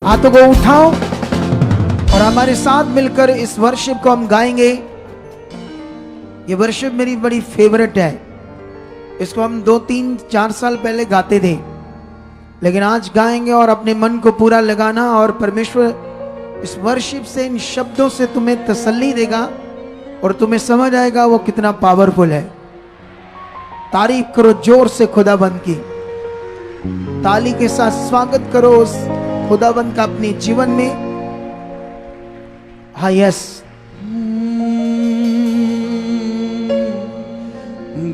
हाथों को उठाओ और हमारे साथ मिलकर इस वर्शिप को हम गाएंगे। ये वर्शिप मेरी बड़ी फेवरेट है। इसको हम 2-3-4 साल पहले गाते थे, लेकिन आज गाएंगे और अपने मन को पूरा लगाना। और परमेश्वर इस वर्शिप से, इन शब्दों से तुम्हें तसल्ली देगा और तुम्हें समझ आएगा वो कितना पावरफुल है। तारीफ करो जोर से खुदाबंद की, ताली के साथ स्वागत करो उस खुदाबंद का अपने जीवन में। हाँ, यस।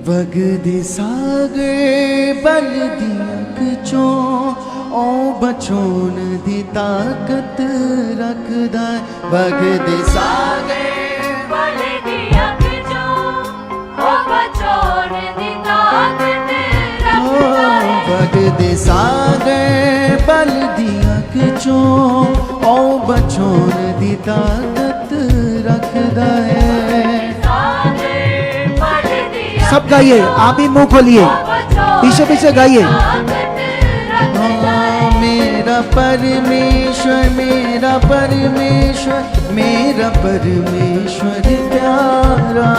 बगदे सागे बल दियक चो ओ बचोन दी ताकत रखदा। बगदे सागे बल दियक चो ओ बचोन दी ताकत रखदा। बगदे सागे बल दियक चो ओ बचोन दी ताकत रखदा है। सब गाइए, आप ही मुंह खोलिए, पीछे पीछे गाइए। मेरा परमेश्वर, मेरा परमेश्वर, मेरा परमेश्वर प्यारा।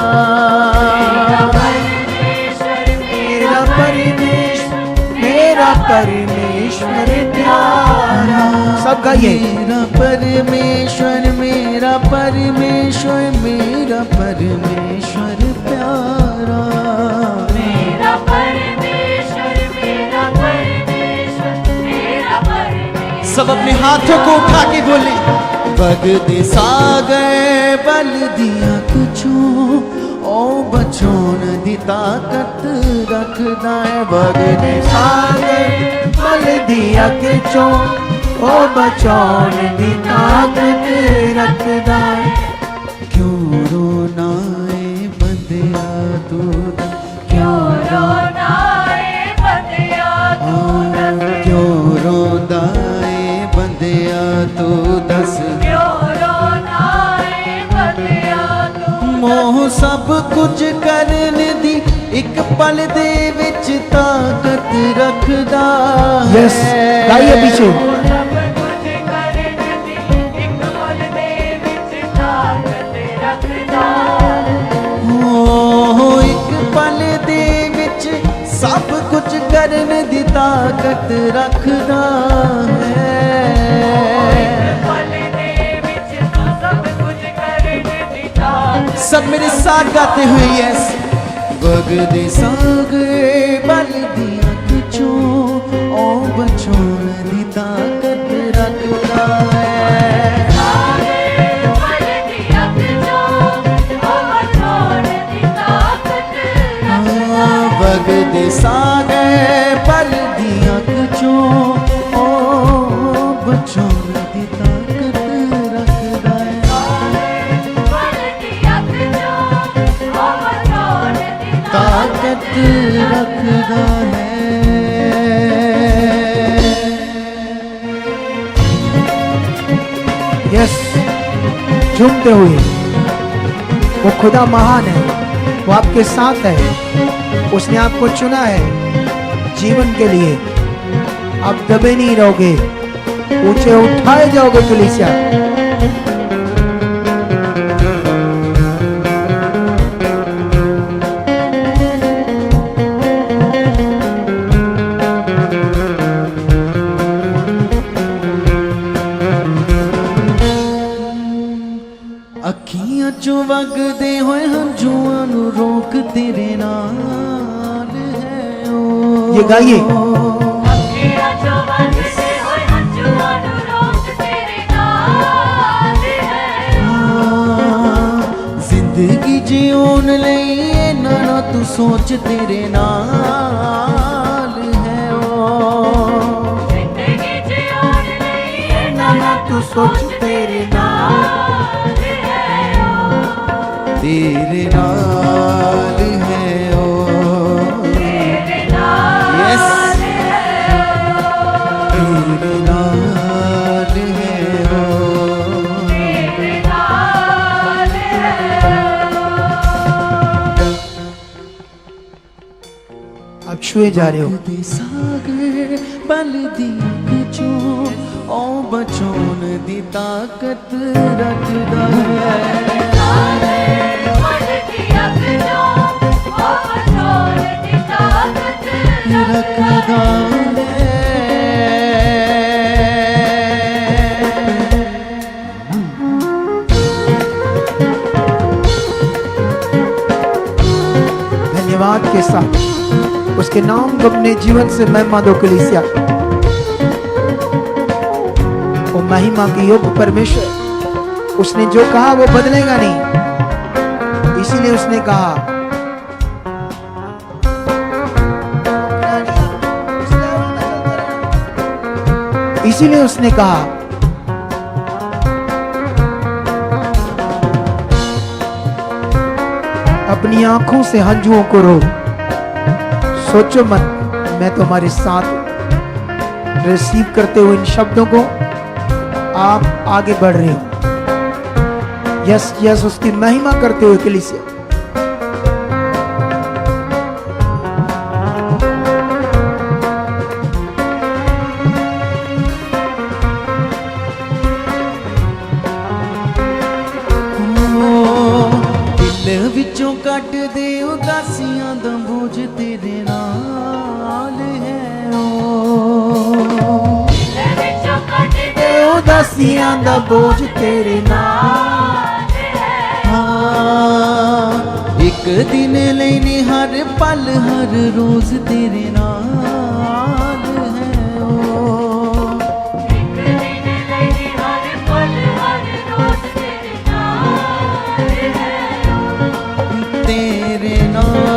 मेरा परमेश्वर, मेरा परमेश्वर प्यारा। सब गाइए। मेरा परमेश्वर, मेरा परमेश्वर, मेरा परमेश्वर प्यारा। मेरा परमेश्वर, मेरा परमेश्वर, मेरा परमेश्वर। सब अपने हाथों को उठा के बोले। बगदे सागे बल दिया कुछो ओ बचोन दी ताकत रखदा है। बगदे सागे बल दिया कुछो ओ बचोन दी ताकत रखदा है। क्यों रोना है बंदिया तू, क्यों रोना है बंदिया तू दस। क्यों रोंदा है बंदिया तू दस। क्यों रोना है बंदिया तू। मोह सब कुछ करन दी एक पल दे विच ताकत रखदा है। यस, गाइए पीछे। सब कुछ करन दी एक पल दे विच ताकत रखदा। ओ एक पल दे विच सब कुछ करन दी ताकत रखदा है। पल दे विच तू सब कुछ करन दी ताकत। सब मेरे साथ गाते हुए यस। बगदे सागे बल दिया कुछो ओ बचोन दी ताकत रखदा है। पल दिया जो ओ बचोन दी ताकत रखदा। बगदे सागे बल दिया कुछो ओ बचोन दी ताकत रखदा है। पल दिया जो ओ बचोन दी ताकत रखदा है। यस, झूमते हुए। वो खुदा महान है, वो आपके साथ है। उसने आपको चुना है जीवन के लिए। आप दबे नहीं रहोगे, ऊंचे उठाए जाओगे कलीसिया। अखियां चो वगदे होए हंझुआं नू रोक तेरे नाल है ओ। ये गाइए। अखियां जो वगदे होए हंझुआं नू रोक तेरे नाल है ओ। जिंदगी जीवन लई ना ना तू सोच तेरे नाल है ओ। जिंदगी जीवन लई ना ना तू सोच तेरे नाल है ओ। तेरे नाल है ओ। तेरे नाल यस, है ओ। तेरे नाल है ओ। तेरे नाल है ओ। आप अब छुए जा रहे हो। वगदे सागर बल दिया कुछो ओ बचोन दी ताकत रखदा है रखदा धन्यवाद के साथ उसके नाम को अपने जीवन से महिमा दो कलीसिया। वो महिमा की योग परमेश्वर, उसने जो कहा वो बदलेगा नहीं, इसीलिए उसने कहा इसीलिए उसने कहा अपनी आंखों से हंजुओं को रो, सोचो मत, मैं तुम्हारे साथ। रिसीव करते हुए इन शब्दों को आप आगे बढ़ रहे हो। यस यस, उसकी महिमा करते हुए कलीसिया। दिल विचों कट दे उदासियां दा बोझ तेरे नाल है उदासियां दा बोझ तेरे नाल हाँ, एक दिन लेने हर पल हर रोज तेरे नाल है ओ तेरे नाल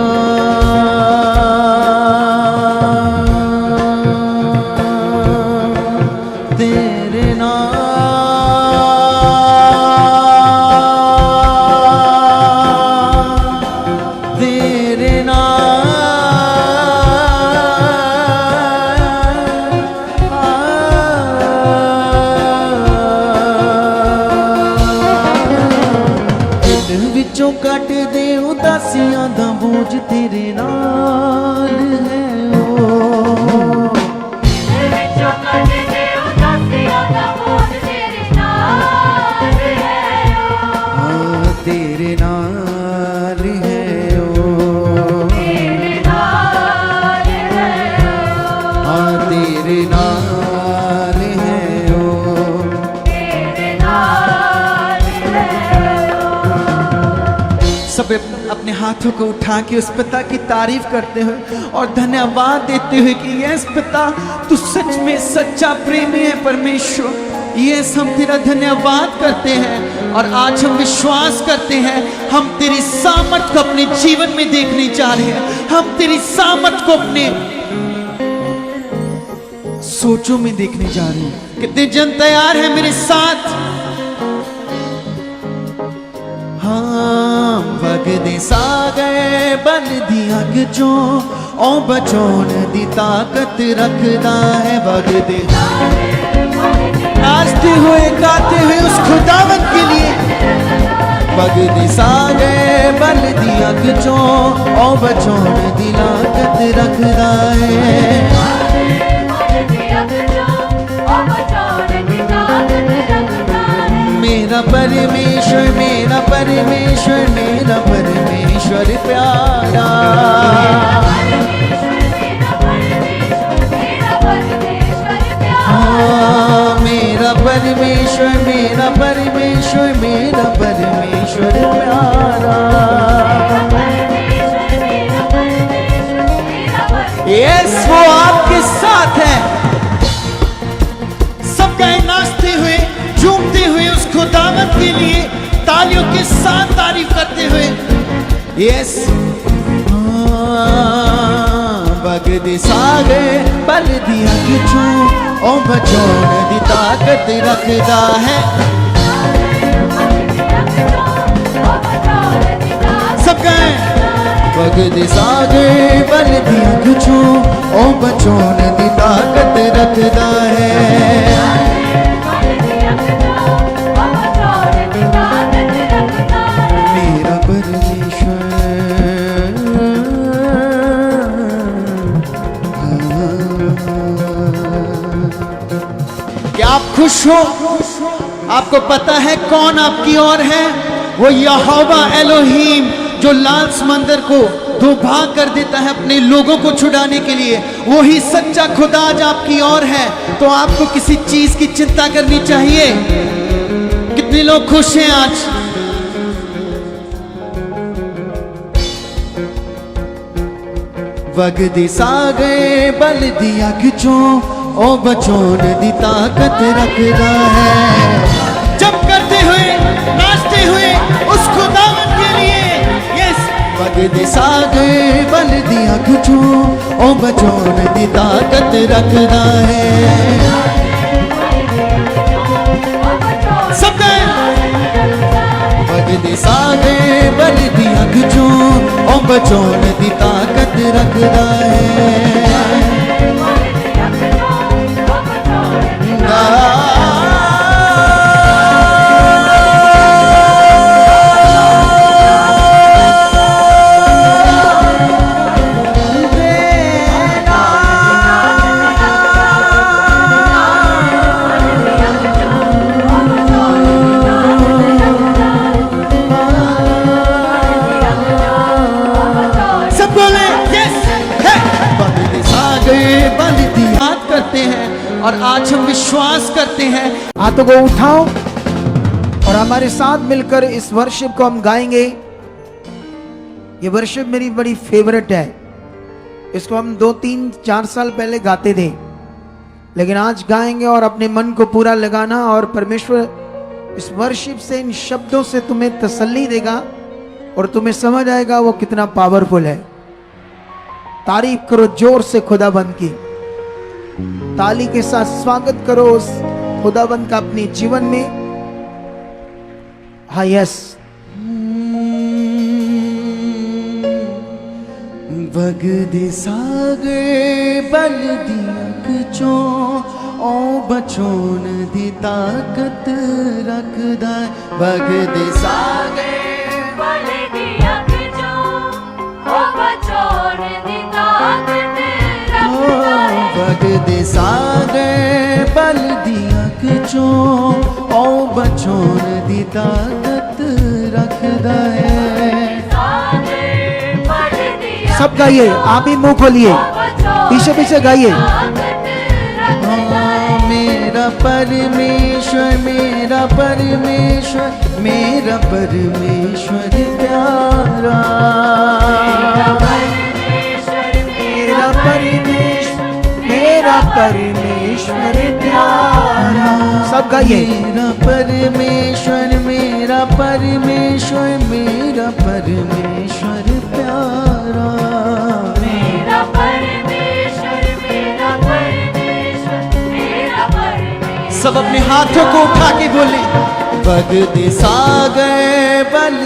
तेरे नाल तेरे नाल दिल विचों कट दे उदासियां दा बोझ तेरे नाल है ओ हाँ, तेरे नाल है ओ हाँ, तेरे नाल है ओ सब अपने हाथों को उठा के उस पिता की तारीफ करते हुए और धन्यवाद देते हुए कि यस पिता, तू सच में सच्चा प्रेमी है परमेश्वर। यस, हम तेरा धन्यवाद करते हैं और आज हम विश्वास करते हैं, हम तेरी सामर्थ को अपने जीवन में देखने जा रहे हैं। हम तेरी सामर्थ को अपने सोचों में देखने जा रहे हैं। कितने जन तैयार हैं मेरे साथ? हाँ, वगदे सागर बल दिया गजो ओ बचोन दी ताकत रखदा है। वगदे नाचते हुए गाते हुए उस खुदावंत के लिए। वगदे सागर बल दिया गजो ओ बचोन दी ताकत रखदा है। मेरा परमेश्वर मेरा परमेश्वर मेरा परमेश्वर प्यारा। हाँ, मेरा परमेश्वर मेरा परमेश्वर मेरा परमेश्वर प्यारा। यस, वो आपके साथ है। सब गाए नाचते हुए झूमते हुए उस खुदावंत के लिए तालियों के साथ तारीफ करते हुए। यस, वगदे सागर बल दिया किचू ओ बचोन दी ताकत रखदा है। सब गाए वगदे सागर बल दिया किचू ओ बचोन दी ताकत रखदा है। मेरा परमेश्वर खुश हो? आपको पता है कौन आपकी ओर है? वो यहोवा एलोहीम, जो लाल समंदर को दो भाग कर देता है अपने लोगों को छुड़ाने के लिए। वही सच्चा खुदा आज आपकी ओर है। तो आपको किसी चीज की चिंता करनी चाहिए? कितने लोग खुश हैं आज? वगदी सागे बल दिया किचो, ओ बचोन दी ताकत रखदा है। जब करते हुए नाचते हुए उस खुदावन के लिए, यस। वगदी सागे बल दिया किचो, ओ बचोन दी ताकत रखदा है। सब वगदी सागे बल दिया किचो, ओ बचोन दी ताकत रखदा है। और आज हम विश्वास करते हैं। हाथों को उठाओ और हमारे साथ मिलकर इस वर्शिप को हम गाएंगे। ये वर्शिप मेरी बड़ी फेवरेट है। इसको हम 2-3-4 साल पहले गाते थे, लेकिन आज गाएंगे और अपने मन को पूरा लगाना। और परमेश्वर इस वर्शिप से, इन शब्दों से तुम्हें तसल्ली देगा और तुम्हें समझ आएगा वो कितना पावरफुल है। तारीफ करो जोर से खुदाबंद की, ताली के साथ स्वागत करो उस खुदाबंद का अपने जीवन में। हाँ, यस। वगदे सागे बल दिया कचो, ओ बचोन दी ताकत रखदा। वगदे सागे बल दिया कचो, ओ बचोन दी ताकत रखदा है। वगदे सागे बल दिया कचो, ओ बचोन दी ताकत रखदा है। सब गाइए, आप ही मुंह खोलिए, पीछे पीछे गाइए। मेरा परमेश्वर, मेरा परमेश्वर, मेरा परमेश्वर प्यारा। मेरा परमेश्वर, मेरा परमेश्वर प्यारा। सब गाइए। मेरा परमेश्वर, मेरा परमेश्वर, मेरा परमेश्वर प्यारा। मेरा परमेश्वर, मेरा परमेश्वर, मेरा परमेश्वर। सब अपने हाथों को उठा के बोले, वगदे सागे बल।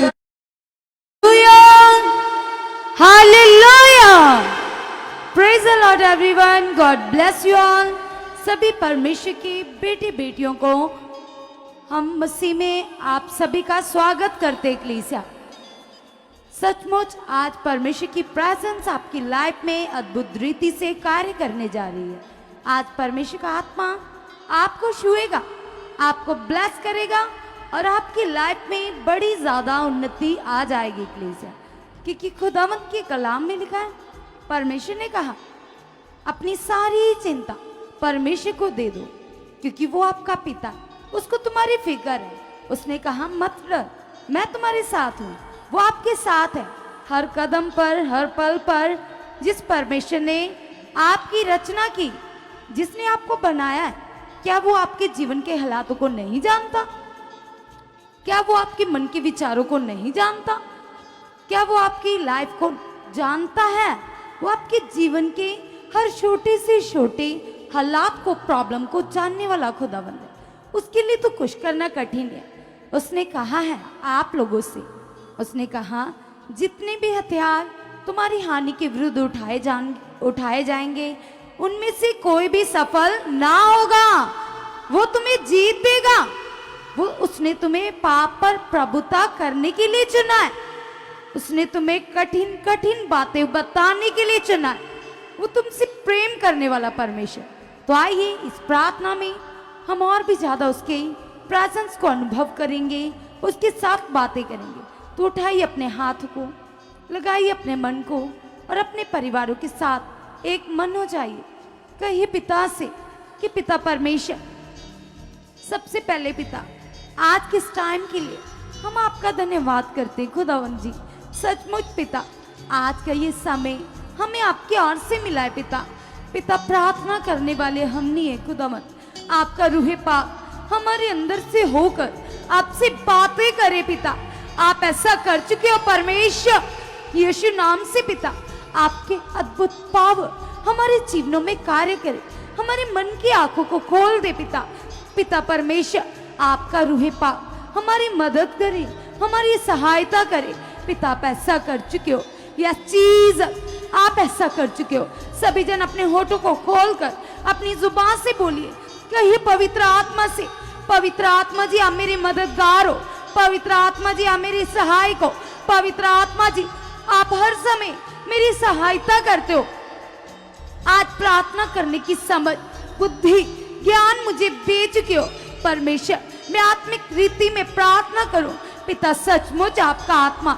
Hallelujah! Praise the Lord everyone. God bless you all. सभी परमेश्वर की बेटे बेटियों को हम मसीह में आप सभी का स्वागत करते हैं कलीसिया। सचमुच आज परमेश्वर की प्रेजेंस आपकी लाइफ में अद्भुत रीति से कार्य करने जा रही है। आज परमेश्वर का आत्मा आपको छुएगा, आपको ब्लेस करेगा और आपकी लाइफ में बड़ी ज़्यादा उन्नति आ जाएगी कलीसिया। क्योंकि खुदावंत के कलाम में लिखा है, परमेश्वर ने कहा अपनी सारी चिंता परमेश्वर को दे दो क्योंकि वो आपका पिता है, उसको तुम्हारी फिक्र है। उसने कहा मत डर, मैं तुम्हारे साथ हूँ। वो आपके साथ है हर कदम पर, हर पल पर। जिस परमेश्वर ने आपकी रचना की, जिसने आपको बनाया है, क्या वो आपके जीवन के हालातों को नहीं जानता? क्या वो आपके मन के विचारों को नहीं जानता? क्या वो आपकी लाइफ को जानता है? वो आपके जीवन के हर छोटे से छोटे हालात को, प्रॉब्लम को जानने वाला खुदावंद है। उसके लिए तो कुछ करना कठिन है। उसने कहा है आप लोगों से, उसने कहा जितने भी हथियार तुम्हारी हानि के विरुद्ध उठाए जाएंगे, उनमें से कोई भी सफल ना होगा। वो तुम्हें जीत देगा। वो उसने तुम्हें पाप पर प्रभुता करने के लिए चुना है। उसने तुम्हें कठिन कठिन बातें बताने के लिए चुना है। वो तुमसे प्रेम करने वाला परमेश्वर। तो आइए इस प्रार्थना में हम और भी ज्यादा उसके प्रेजेंस को अनुभव करेंगे, उसके साथ बातें करेंगे। तो उठाइए अपने हाथ को, लगाइए अपने मन को और अपने परिवारों के साथ एक मन हो जाइए। कहिए पिता से कि पिता परमेश्वर, सबसे पहले पिता आज के इस टाइम के लिए हम आपका धन्यवाद करते हैं खुदावन जी। सचमुच पिता आज का ये समय हमें आपकी ओर से मिला है पिता। पिता प्रार्थना करने वाले हम नहीं है खुदावन, आपका रूह पाक हमारे अंदर से होकर आपसे बातें करे पिता। आप ऐसा कर चुके हो परमेश्वर यीशु नाम से पिता। आपके अद्भुत पावर हमारे जीवनों में कार्य करे, हमारे मन की आंखों को खोल दे पिता। पिता परमेश्वर आपका रूह पाक हमारी मदद करे, हमारी सहायता करे पिता। आप ऐसा कर चुके हो, यह चीज आप ऐसा कर चुके हो। सभी जन अपने होठों को खोलकर अपनी जुबान से बोलिए, कहिए पवित्र आत्मा से, पवित्र आत्मा जी आप मेरे मददगार हो, पवित्र आत्मा जी आप मेरी सहायक हो, पवित्र आत्मा जी आप हर समय मेरी सहायता करते हो। आज प्रार्थना करने की समझ, बुद्धि, ज्ञान मुझे दे चुके हो परमेश्वर। मैं आत्मिक रीति में प्रार्थना करूं पिता। सचमुच आपका आत्मा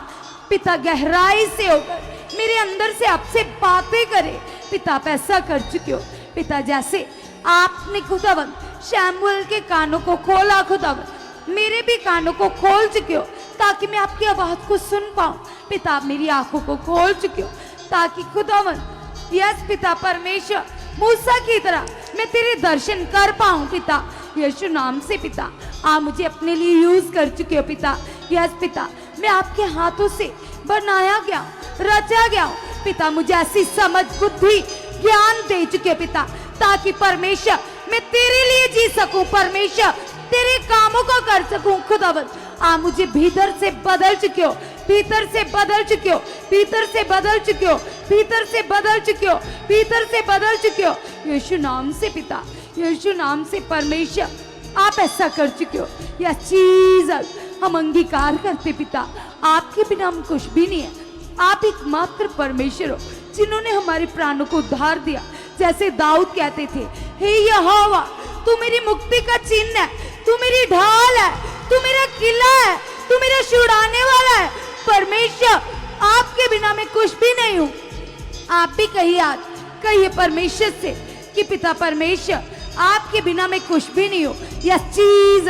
पिता गहराई से होकर मेरे अंदर से आपसे बातें करे पिता। आप ऐसा कर चुके हो पिता, जैसे आपने खुदावन शैमुएल के कानों को खोला खुदावन, मेरे भी कानों को खोल चुके हो ताकि मैं आपकी आवाज को सुन पाऊं पिता। आप मेरी आंखों को खोल चुके हो ताकि खुदावन यस पिता परमेश्वर मूसा की तरह मैं तेरे दर्शन कर पाऊं पिता। यीशु नाम से पिता आप मुझे अपने लिए यूज कर चुके हो पिता। यस पिता मैं आपके हाथों से बनाया गया, रचा गया हूं पिता। मुझे ऐसी समझ, बुद्धि, ज्ञान दे चुके हो पिता ताकि परमेश्वर मैं तेरे लिए जी सकूं परमेश्वर, तेरे कामों को कर सकूं खुदावन। आप मुझे भीतर से बदल चुके हो, भीतर से बदल चुके हो, भीतर से बदल चुके हो, भीतर से बदल चुके हो, भीतर से बदल चुके हो यीशु नाम से पिता। यीशु नाम से परमेश्वर आप ऐसा कर चुके हो। यह चीज हम अंगीकार करते पिता। आपके बिना हम कुछ भी नहीं है। आप एकमात्र परमेश्वर हो जिन्होंने हमारे प्राणों को उद्धार दिया। जैसे दाऊद कहते थे, हे यहोवा तू मेरी मुक्ति का चिन्ह है, तू मेरी ढाल है, तू मेरा किला है, तू मेरा छुड़ाने वाला है परमेश्वर। आपके बिना मैं कुछ भी नहीं हूं। आप भी कहिए आज, कहिए परमेश्वर से कि पिता परमेश्वर आपके बिना मैं कुछ भी नहीं हूं। यह चीज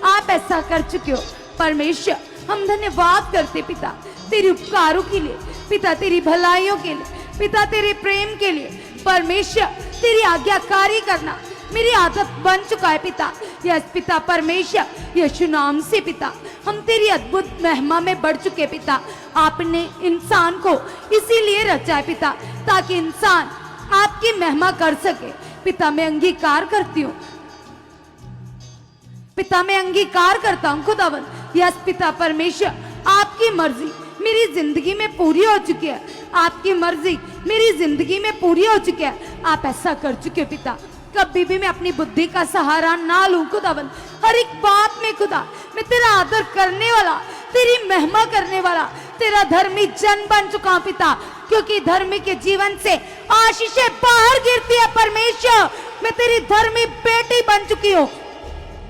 आप ऐसा कर चुके हो परमेश्वर। हम धन्यवाद करते पिता तेरे उपकारों के लिए पिता, तेरी भलाइयों के लिए पिता, तेरे प्रेम के लिए परमेश्वर। तेरी आज्ञाकारी करना मेरी आदत बन चुका है पिता। यस पिता परमेश्वर यीशु नाम से पिता हम तेरी अद्भुत महिमा में बढ़ चुके पिता। आपने इंसान को इसीलिए रचा है पिता ताकि इंसान आपकी महिमा कर सके पिता। मैं अंगीकार करती हूँ पिता, मैं अंगीकार करता हूँ खुदावन। यस पिता परमेश्वर आपकी मर्जी मेरी जिंदगी में पूरी हो चुकी है। आपकी मर्जी मेरी जिंदगी में पूरी हो चुकी है। आप ऐसा कर चुके हो पिता। कभी भी मैं अपनी बुद्धि का सहारा ना लूं खुदावन। हर एक बात में खुदा मैं तेरा आदर करने वाला, तेरी महिमा करने वाला, तेरा धर्मी जन बन चुका हूं पिता। क्योंकि धर्मी के जीवन से आशीषें बाहर गिरती है परमेश्वर। मैं तेरी धर्मी बेटी बन चुकी हूँ,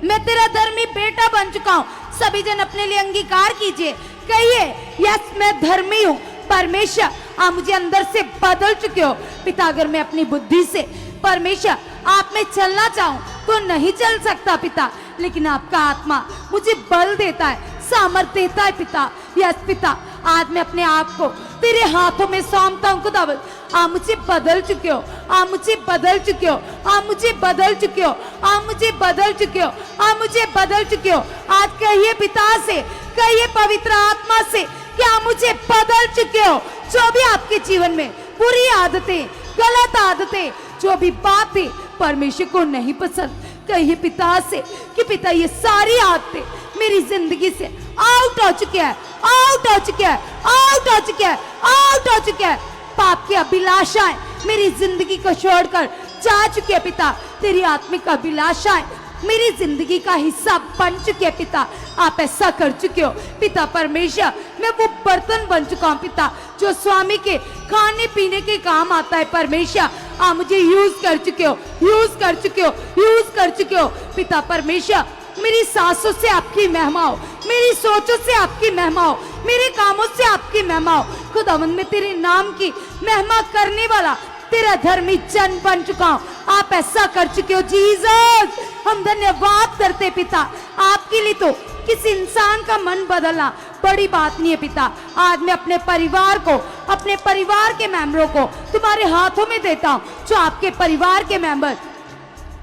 मैं तेरा धर्मी बेटा बन चुका हूँ। सभी जन अपने लिए अंगीकार कीजिए, कहिए यस मैं धर्मी हूँ परमेश्वर। आप मुझे अंदर से बदल चुके हो पिता। अगर मैं अपनी बुद्धि से परमेश्वर आप में चलना चाहूं तो नहीं चल सकता पिता, लेकिन आपका आत्मा मुझे बल देता है, सामर्थ देता है पिता। यस पिता आज मैं अपने आप को तेरे हाथों में सौंपता हूं खुदावंद। आप मुझे बदल चुके हो, आप मुझे बदल चुके हो, आप मुझे बदल चुके हो, आप मुझे बदल चुके हो, आप मुझे बदल चुके हो। आज कहिए पिता से, कहिए पवित्र आत्मा से कि आप मुझे बदल चुके हो। जो भी आपके जीवन में बुरी आदतें, गलत आदतें, जो भी बातें परमेश्वर को नहीं पसंद, कहिए पिता से कि पिता ये सारी आदतें मेरी जिंदगी से आउट हो चुके हैं, आउट हो चुके हैं, आउट हो चुके हैं, आउट हो चुके हैं। पाप की अभिलाषाएं मेरी जिंदगी को छोड़कर जा चुके हैं पिता। तेरी आत्मिक अभिलाषाएं मेरी जिंदगी का हिस्सा बन चुके हैं पिता। आप ऐसा कर चुके हो पिता परमेश्वर। मैं वो बर्तन बन चुका हूँ पिता जो स्वामी के खाने पीने के काम आता है परमेश्वर। आप मुझे यूज कर चुके हो, यूज कर चुके हो, यूज कर चुके हो। पिता परमेश्वर, मेरी सांसों से आपकी महिमा हो, मेरी सोचों से आपकी महिमा हो, मेरे कामों से आपकी महिमा हो। खुदावंद, मैं तेरे नाम की महिमा करने वाला तेरा धर्मी जन बन चुका हूँ। आप ऐसा कर चुके हो जीसस। हम धन्यवाद करते पिता, आपके लिए तो किसी इंसान का मन बदलना बड़ी बात नहीं है पिता। आज मैं अपने परिवार को, अपने परिवार के मेंबरों को तुम्हारे हाथों में देता हूँ, जो आपके परिवार के मेंबर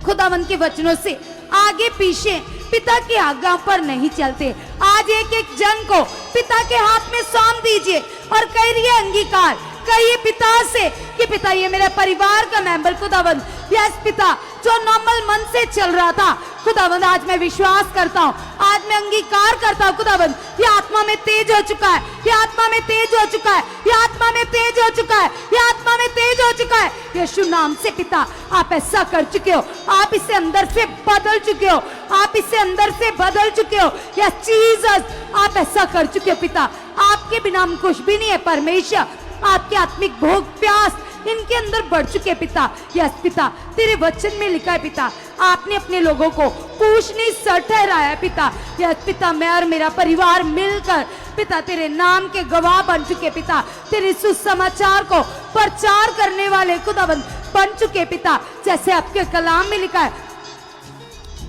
खुदावंद के वचनों से आगे पीछे पिता की आज्ञा पर नहीं चलते। आज एक एक जन को पिता के हाथ में सौंप दीजिए और कहिए अंगीकार, कहिए पिता से कि पिता ये मेरे परिवार का मेंबर खुदावंद, यस पिता, जो नॉर्मल मन से चल रहा था खुदावंद, आज मैं विश्वास करता हूँ, आज मैं अंगीकार करता हूँ खुदावंद, ये आत्मा में तेज हो चुका है, ये आत्मा में तेज हो चुका है, ये आत्मा में तेज हो चुका है, ये आत्मा में तेज हो चुका है। यीशु नाम से पिता, आप ऐसा कर चुके हो, आप इसे अंदर से बदल चुके हो, आप इसे अंदर से बदल चुके हो। यस जीसस, आप ऐसा कर चुके हो पिता। आपके बिना हम कुछ भी नहीं है परमेश्वर। आपके आत्मिक भोग प्यास इनके अंदर बढ़ चुके पिता। यस पिता, तेरे वचन में लिखा है पिता, आपने अपने लोगों को पूछनी सर ठहराया है पिता। यस पिता, मैं और मेरा परिवार मिलकर पिता तेरे नाम के गवाह बन चुके पिता, तेरे सुसमाचार को प्रचार करने वाले खुदावंद बन चुके पिता। जैसे आपके कलाम में लिखा है,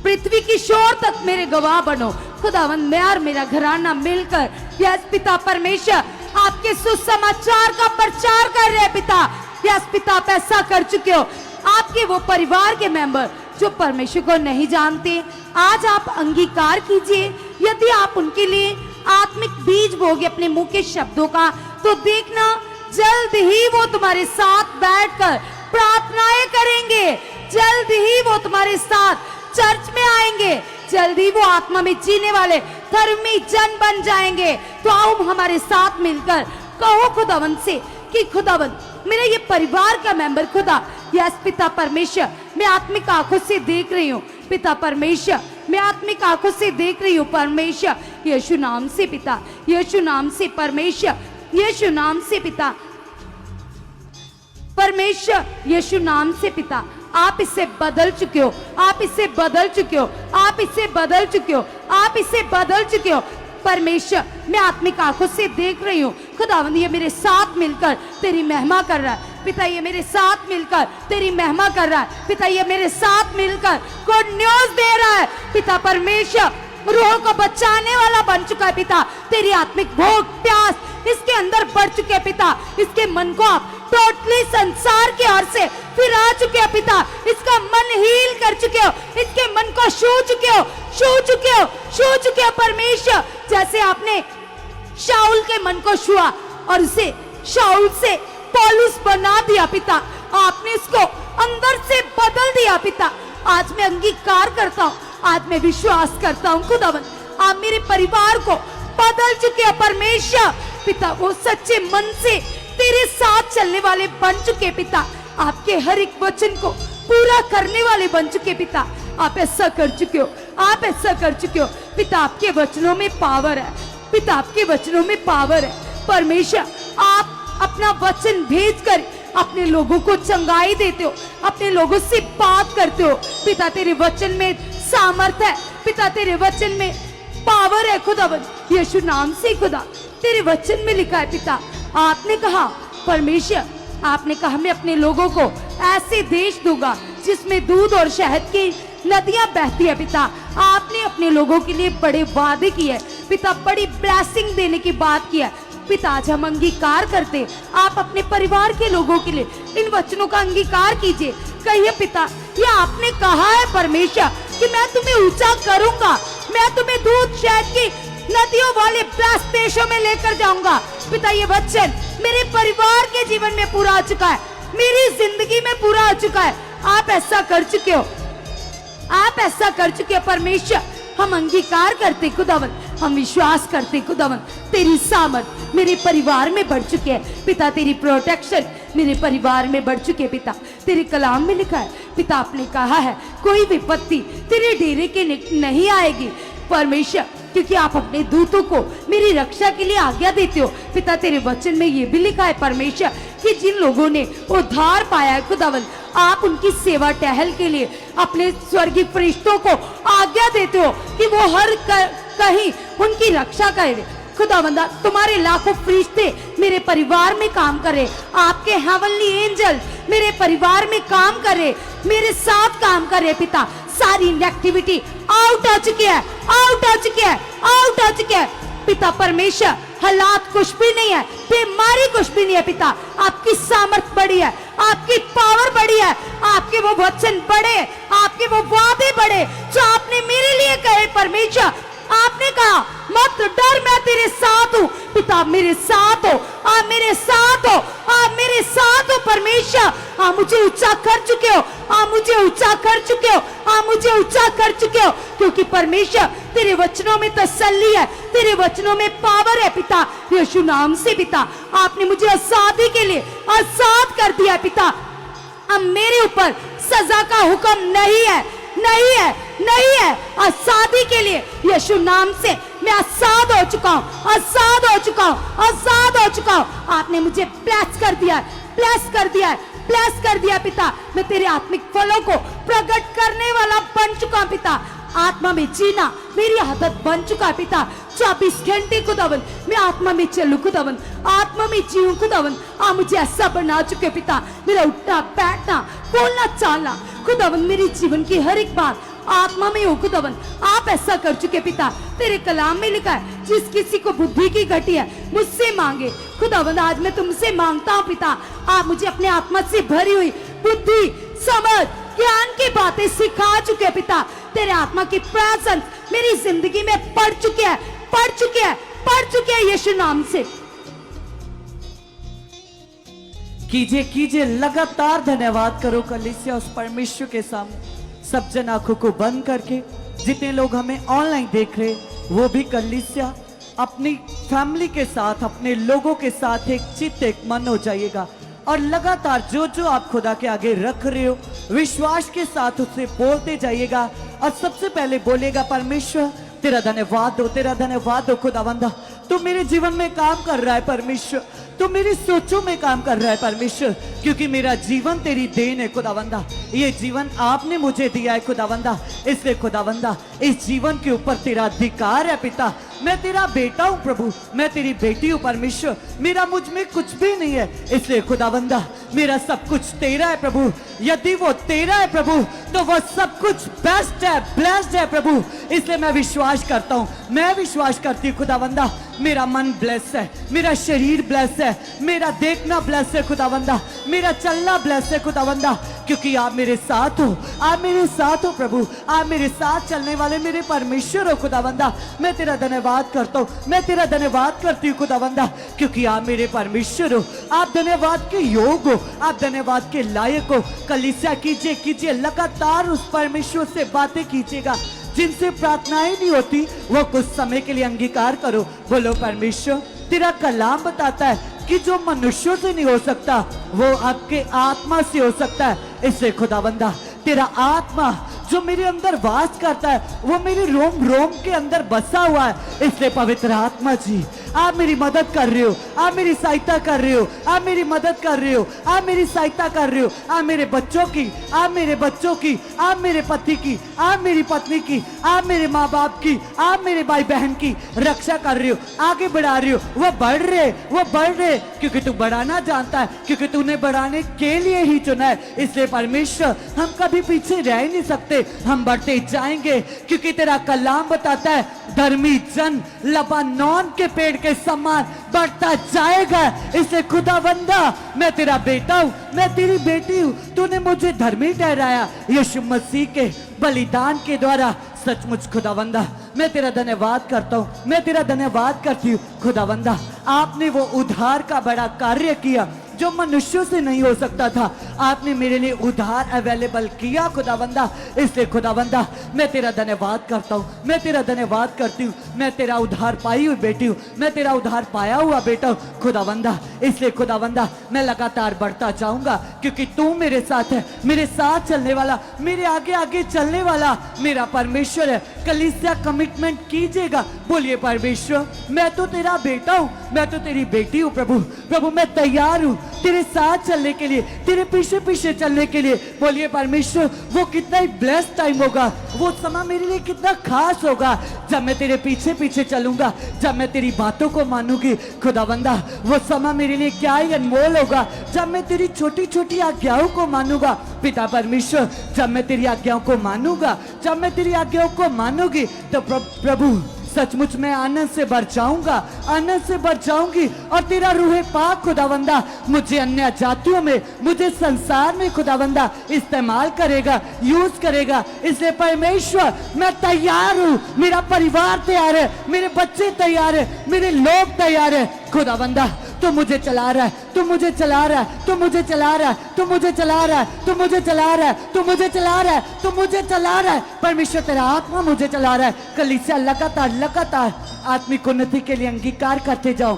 पृथ्वी की शोर तक मेरे गवाह बनो खुदावंद। मैं और मेरा घराना मिलकर यस पिता परमेश्वर आपके सुसमाचार का प्रचार कर रहे पिता। यस पिता, आप ऐसा कर चुके हो। आपके वो परिवार के मेंबर जो परमेश्वर को नहीं जानते, आज आप अंगीकार कीजिए। यदि आप उनके लिए आत्मिक बीज बोगे अपने मुंह के शब्दों का, तो देखना जल्द ही वो तुम्हारे साथ बैठकर प्रार्थनाएं करेंगे, जल्द ही वो तुम्हारे साथ चर्च में आएंगे, जल्द ही वो आत्मा में जीने वाले धर्मी जन बन जाएंगे। तो आओ हमारे साथ मिलकर कहो खुदावंद से कि खुदावंद, मेरा ये परिवार का मेंबर खुदा, यस पिता परमेश्वर, मैं आत्मिक आंखों से देख रही हूँ पिता परमेश्वर, मैं आत्मिक आंखों से देख रही हूँ परमेश्वर। यीशु नाम से पिता, यीशु नाम से परमेश्वर, यीशु नाम से पिता परमेश्वर, यीशु नाम से पिता। आप इसे बदल चुके हो, आप इसे बदल चुके हो, आप इसे बदल चुके हो, आप इसे बदल चुके हो परमेश्वर। मैं आत्मिक आंखों से देख रही हूँ खुदावंद, ये मेरे साथ मिलकर तेरी महिमा कर रहा है पिता, ये मेरे साथ मिलकर तेरी महिमा कर रहा है पिता, ये मेरे साथ मिलकर गुड न्यूज दे रहा है पिता परमेश्वर। रूह को बचाने वाला बन चुका है पिता। तेरी आत्मिक भोग प्यास इसके अंदर बढ़ चुके हैं पिता। इसके मन को आप टोटली संसार की ओर से फिरा चुके हो पिता। इसका मन हील कर चुके हो, इसके मन को छू चुके हो, छू चुके हो, छू चुके हो परमेश्वर। जैसे आपने शाऊल के मन को छुआ और उसे शाऊल से पौलुस बना दिया पिता, आपने इसको अंदर से बदल दिया पिता। आज मैं अंगीकार करता हूँ, आज मैं विश्वास करता हूँ खुदावंद, आप मेरे परिवार को बदल चुके हो परमेश्वर पिता। वो सच्चे मन से तेरे साथ चलने वाले बन चुके पिता, आपके हर एक वचन को पूरा करने वाले बन चुके पिता। आप ऐसा कर चुके हो, आप ऐसा कर चुके हो पिता। आपके वचनों में पावर है पिता, आपके वचनों में पावर है परमेश्वर। आप अपना वचन भेजकर अपने लोगों को चंगाई देते हो, अपने लोगों से बात करते हो पिता। तेरे वचन में सामर्थ है पिता, तेरे वचन में पावर है खुदावंद, यीशु नाम से खुदा। तेरे वचन में लिखा है पिता, आपने कहा परमेश्वर, आपने कहा मैं अपने लोगों को ऐसे देश दूंगा जिसमें दूध और शहद की नदियां बहती है पिता। आपने अपने लोगों के लिए बड़े वादे किए पिता, बड़ी ब्लेसिंग देने की बात की है पिता। आज हम अंगीकार करते, आप अपने परिवार के लोगों के लिए इन वचनों का अंगीकार कीजिए। कहिए पिता, ये आपने कहा है परमेश्वर कि मैं तुम्हें ऊंचा करूंगा, मैं तुम्हें दूध शहद की नदियों वाले ब्लेस देशों में लेकर जाऊंगा पिता। ये वचन मेरे परिवार के जीवन में पूरा हो चुका है, मेरी जिंदगी में पूरा हो चुका है। आप ऐसा कर चुके हो, आप ऐसा कर चुके हो परमेश्वर। हम अंगीकार करते खुदावंद, हम विश्वास करते खुदावंद, तेरी सामर्थ मेरे परिवार में बढ़ चुके हैं पिता, तेरी प्रोटेक्शन मेरे परिवार में बढ़ चुके हैं पिता। तेरे कलाम में लिखा है पिता, आपने कहा है कोई विपत्ति तेरे डेरे के नहीं आएगी परमेश्वर, क्योंकि आप अपने दूतों को मेरी रक्षा के लिए आज्ञा देते हो पिता। तेरे वचन में ये भी लिखा है परमेश्वर कि जिन लोगों ने उद्धार पाया है खुदावन, आप उनकी सेवा टहल के लिए अपने स्वर्गीय फरिश्तों को आज्ञा देते हो कि वो हर कहीं उनकी रक्षा करे। खुदावंदा, तुम्हारे लाखों फरिश्ते मेरे परिवार में काम करे, आपके हेवनली एंजल मेरे परिवार में काम करे, मेरे साथ काम करे पिता। सारी नेगेटिविटी आउट हो चुकी है, आउट हो चुकी है, आउट हो चुकी है पिता परमेश्वर। हालात कुछ भी नहीं है, बीमारी कुछ भी नहीं है पिता। आपकी सामर्थ बड़ी है, आपकी पावर बड़ी है, आपके वो वचन बड़े, आपके वो वादे बड़े जो आपने मेरे लिए कहे परमेश्वर। आपने कहा मत डर, मैं तेरे साथ हूं पिता, मेरे साथ हो, आप मेरे साथ हो, आप मेरे साथ हो परमेश्वर। आप मुझे ऊंचा कर चुके हो, आप मुझे ऊंचा कर चुके हो, आप मुझे ऊंचा कर चुके हो, क्योंकि परमेश्वर तेरे वचनों में तसल्ली है, तेरे वचनों में पावर है पिता। यीशु नाम से पिता, आपने मुझे आजादी के लिए आजाद कर दिया पिता। अब मेरे ऊपर सजा का हुक्म नहीं है, नहीं है, नहीं है। आजादी के लिए यीशु नाम से मैं आजाद हो चुका हूं, आजाद हो चुका हूं, आजाद हो चुका हूं। आपने मुझे ब्लेस कर दिया है, ब्लेस कर दिया है, ब्लेस कर दिया पिता। मैं तेरे आत्मिक फलों को प्रकट करने वाला बन चुका हूं पिता। आत्मा में जीना मेरी आदत बन चुका है पिता। 24 घंटे खुदावन मैं आत्मा में चलूं खुदावन, आत्मा में जीऊं खुदावन। आप मुझे ऐसा बना चुके पिता। मेरा उठना बैठना बोलना चालना खुदावन, मेरी जीवन की हर एक बात आत्मा में हो खुदावन। आप ऐसा कर चुके पिता। तेरे कलाम में लिखा है जिस किसी को बुद्धि की घटी है मुझसे मांगे खुदावन। आज मैं तुमसे मांगता हूँ पिता, आप मुझे अपने आत्मा से भरी हुई बुद्धि समझ ज्ञान की बातें सिखा चुके पिता। तेरे आत्मा की प्रेजेंस मेरी जिंदगी में पड़ चुकी है, पड़ चुकी है, पड़ चुकी है यीशु नाम से। कीजिए कीजिए, लगातार धन्यवाद करो कलीसिया उस परमेश्वर के सामने। सब जन आंखों को बंद करके, जितने लोग हमें ऑनलाइन देख रहे वो भी कलीसिया अपनी फैमिली के साथ, अपने लोगों के साथ एक चित्त एक मन हो जाइएगा और लगातार जो जो आप खुदा के आगे रख रहे हो विश्वास के साथ उससे बोलते जाइएगा। और सबसे पहले बोलेगा परमेश्वर तेरा धन्यवाद हो, तेरा धन्यवाद हो खुदावंदा। तू मेरे जीवन में काम कर रहा है परमेश्वर, तू मेरी सोचों में काम कर रहा है परमेश्वर, क्योंकि मेरा जीवन तेरी देन है खुदावंदा। ये जीवन आपने मुझे दिया है खुदावंदा, इसलिए खुदावंदा इस जीवन के ऊपर तेरा अधिकार है पिता। मैं तेरा बेटा हूं प्रभु, मैं तेरी बेटी हूं परमेश्वर। मेरा मुझ में कुछ भी नहीं है, इसलिए खुदावंदा मेरा सब कुछ तेरा है प्रभु। यदि वो तेरा है प्रभु तो वो सब कुछ बेस्ट है, ब्लेस्ड है प्रभु। इसलिए मैं विश्वास करता हूं, मैं विश्वास करती हूं खुदावंदा मेरा मन ब्लेस है, मेरा शरीर ब्लेस है, मेरा देखना ब्लेस है खुदावंदा, मेरा चलना ब्लेस है खुदावंदा, क्योंकि आप मेरे साथ हो, आप मेरे साथ हो प्रभु। आप मेरे साथ चलने वाले मेरे परमेश्वर हो खुदावंदा। मैं तेरा धन्यवाद करता हूँ, मैं तेरा धन्यवाद करती हूँ खुदावंदा, क्योंकि आप मेरे परमेश्वर हो। आप धन्यवाद के योग हो, आप धन्यवाद के लायक हो। कलीसिया कीजिए कीजिए, लगातार उस परमेश्वर से बातें कीजिएगा। जिनसे प्रार्थनाएं नहीं होती वो कुछ समय के लिए अंगीकार करो। बोलो परमेश्वर तेरा कलाम बताता है कि जो मनुष्यों से नहीं हो सकता वो आपके आत्मा से हो सकता है। इससे खुदावंदा तेरा आत्मा जो मेरे अंदर वास करता है वो मेरे रोम रोम के अंदर बसा हुआ है। इसलिए पवित्र आत्मा जी आप मेरी मदद कर रहे हो, आप मेरी सहायता कर रहे हो, आप मेरी मदद कर रहे हो, आप मेरी सहायता कर रहे हो। आप मेरे बच्चों की, आप मेरे बच्चों की, आप मेरे पति की, आप मेरी पत्नी की, आप मेरे माँ बाप की, आप मेरे भाई बहन की रक्षा कर रहे हो, आगे बढ़ा रहे हो। वो बढ़ रहे, वो बढ़ रहे, क्योंकि तू बढ़ाना जानता है, क्योंकि तूने बढ़ाने के लिए ही चुना है। इसलिए परमेश्वर हम कभी पीछे रह नहीं सकते, हम बढ़ते जाएंगे, क्योंकि तेरा कलाम बताता है धर्मी जन लबानोन के पेड़ के समान बढ़ता जाएगा। इसलिए खुदावंदा मैं तेरा बेटा हूं, मैं तेरी बेटी हूं। तूने मुझे धर्मी ठहराया यीशु मसीह के बलिदान के द्वारा। सचमुच खुदावंदा मैं तेरा धन्यवाद करता हूं, मैं तेरा धन्यवाद करती हूँ खुदावंदा। आपने वो उद्धार का बड़ा कार्य किया जो मनुष्यों से नहीं हो सकता था। आपने मेरे लिए उद्धार अवेलेबल किया खुदावंदा। इसलिए खुदावंदा मैं तेरा धन्यवाद करता हूँ, मैं तेरा धन्यवाद करती हूँ। मैं तेरा उद्धार पाई हुई बेटी हूँ, मैं तेरा उद्धार पाया हुआ बेटा हूँ खुदावंदा। इसलिए खुदावंदा मैं लगातार बढ़ता जाऊंगा, क्योंकि तू मेरे साथ है, मेरे साथ चलने वाला, मेरे आगे आगे चलने वाला मेरा परमेश्वर है। कलीसिया कमिटमेंट कीजिएगा, बोलिए परमेश्वर मैं तो तेरा बेटा हूँ, मैं तो तेरी बेटी हूँ प्रभु। प्रभु मैं तैयार हूँ, तेरे साथ चलने के लिए, तेरे पीछे पीछे चलने के लिए। बोलिए परमेश्वर, वो कितना ही ब्लेस्ड टाइम होगा, वो समय मेरे लिए कितना खास होगा जब मैं तेरे पीछे पीछे चलूंगा, जब मैं तेरी बातों को मानूंगी। खुदावंदा, वो समय मेरे लिए क्या ही अनमोल होगा जब मैं तेरी छोटी छोटी आज्ञाओं को मानूंगा। पिता परमेश्वर, जब मैं तेरी आज्ञाओं को मानूंगा, जब मैं तेरी आज्ञाओं को मानूंगी, तो प्रभु सचमुच मैं आनंद से भर जाऊंगा, आनंद से भर जाऊंगी। और तेरा रूहे पाक खुदावंदा मुझे अन्य जातियों में, मुझे संसार में खुदावंदा इस्तेमाल करेगा, यूज करेगा। इसलिए परमेश्वर, मैं तैयार हूं, मेरा परिवार तैयार है, मेरे बच्चे तैयार है, मेरे लोग तैयार है। खुदावंदा, तू मुझे चला रहा है, तू मुझे चला रहा है, तू मुझे चला रहा है, तू मुझे चला रहा है, तू मुझे चला रहा है, तू मुझे चला रहा है, तू मुझे चला रहा है। परमेश्वर, तेरा आत्मा मुझे चला रहा है। कलीसिया लगातार लगातार आत्मिक उन्नति के लिए अंगीकार करते जाओ,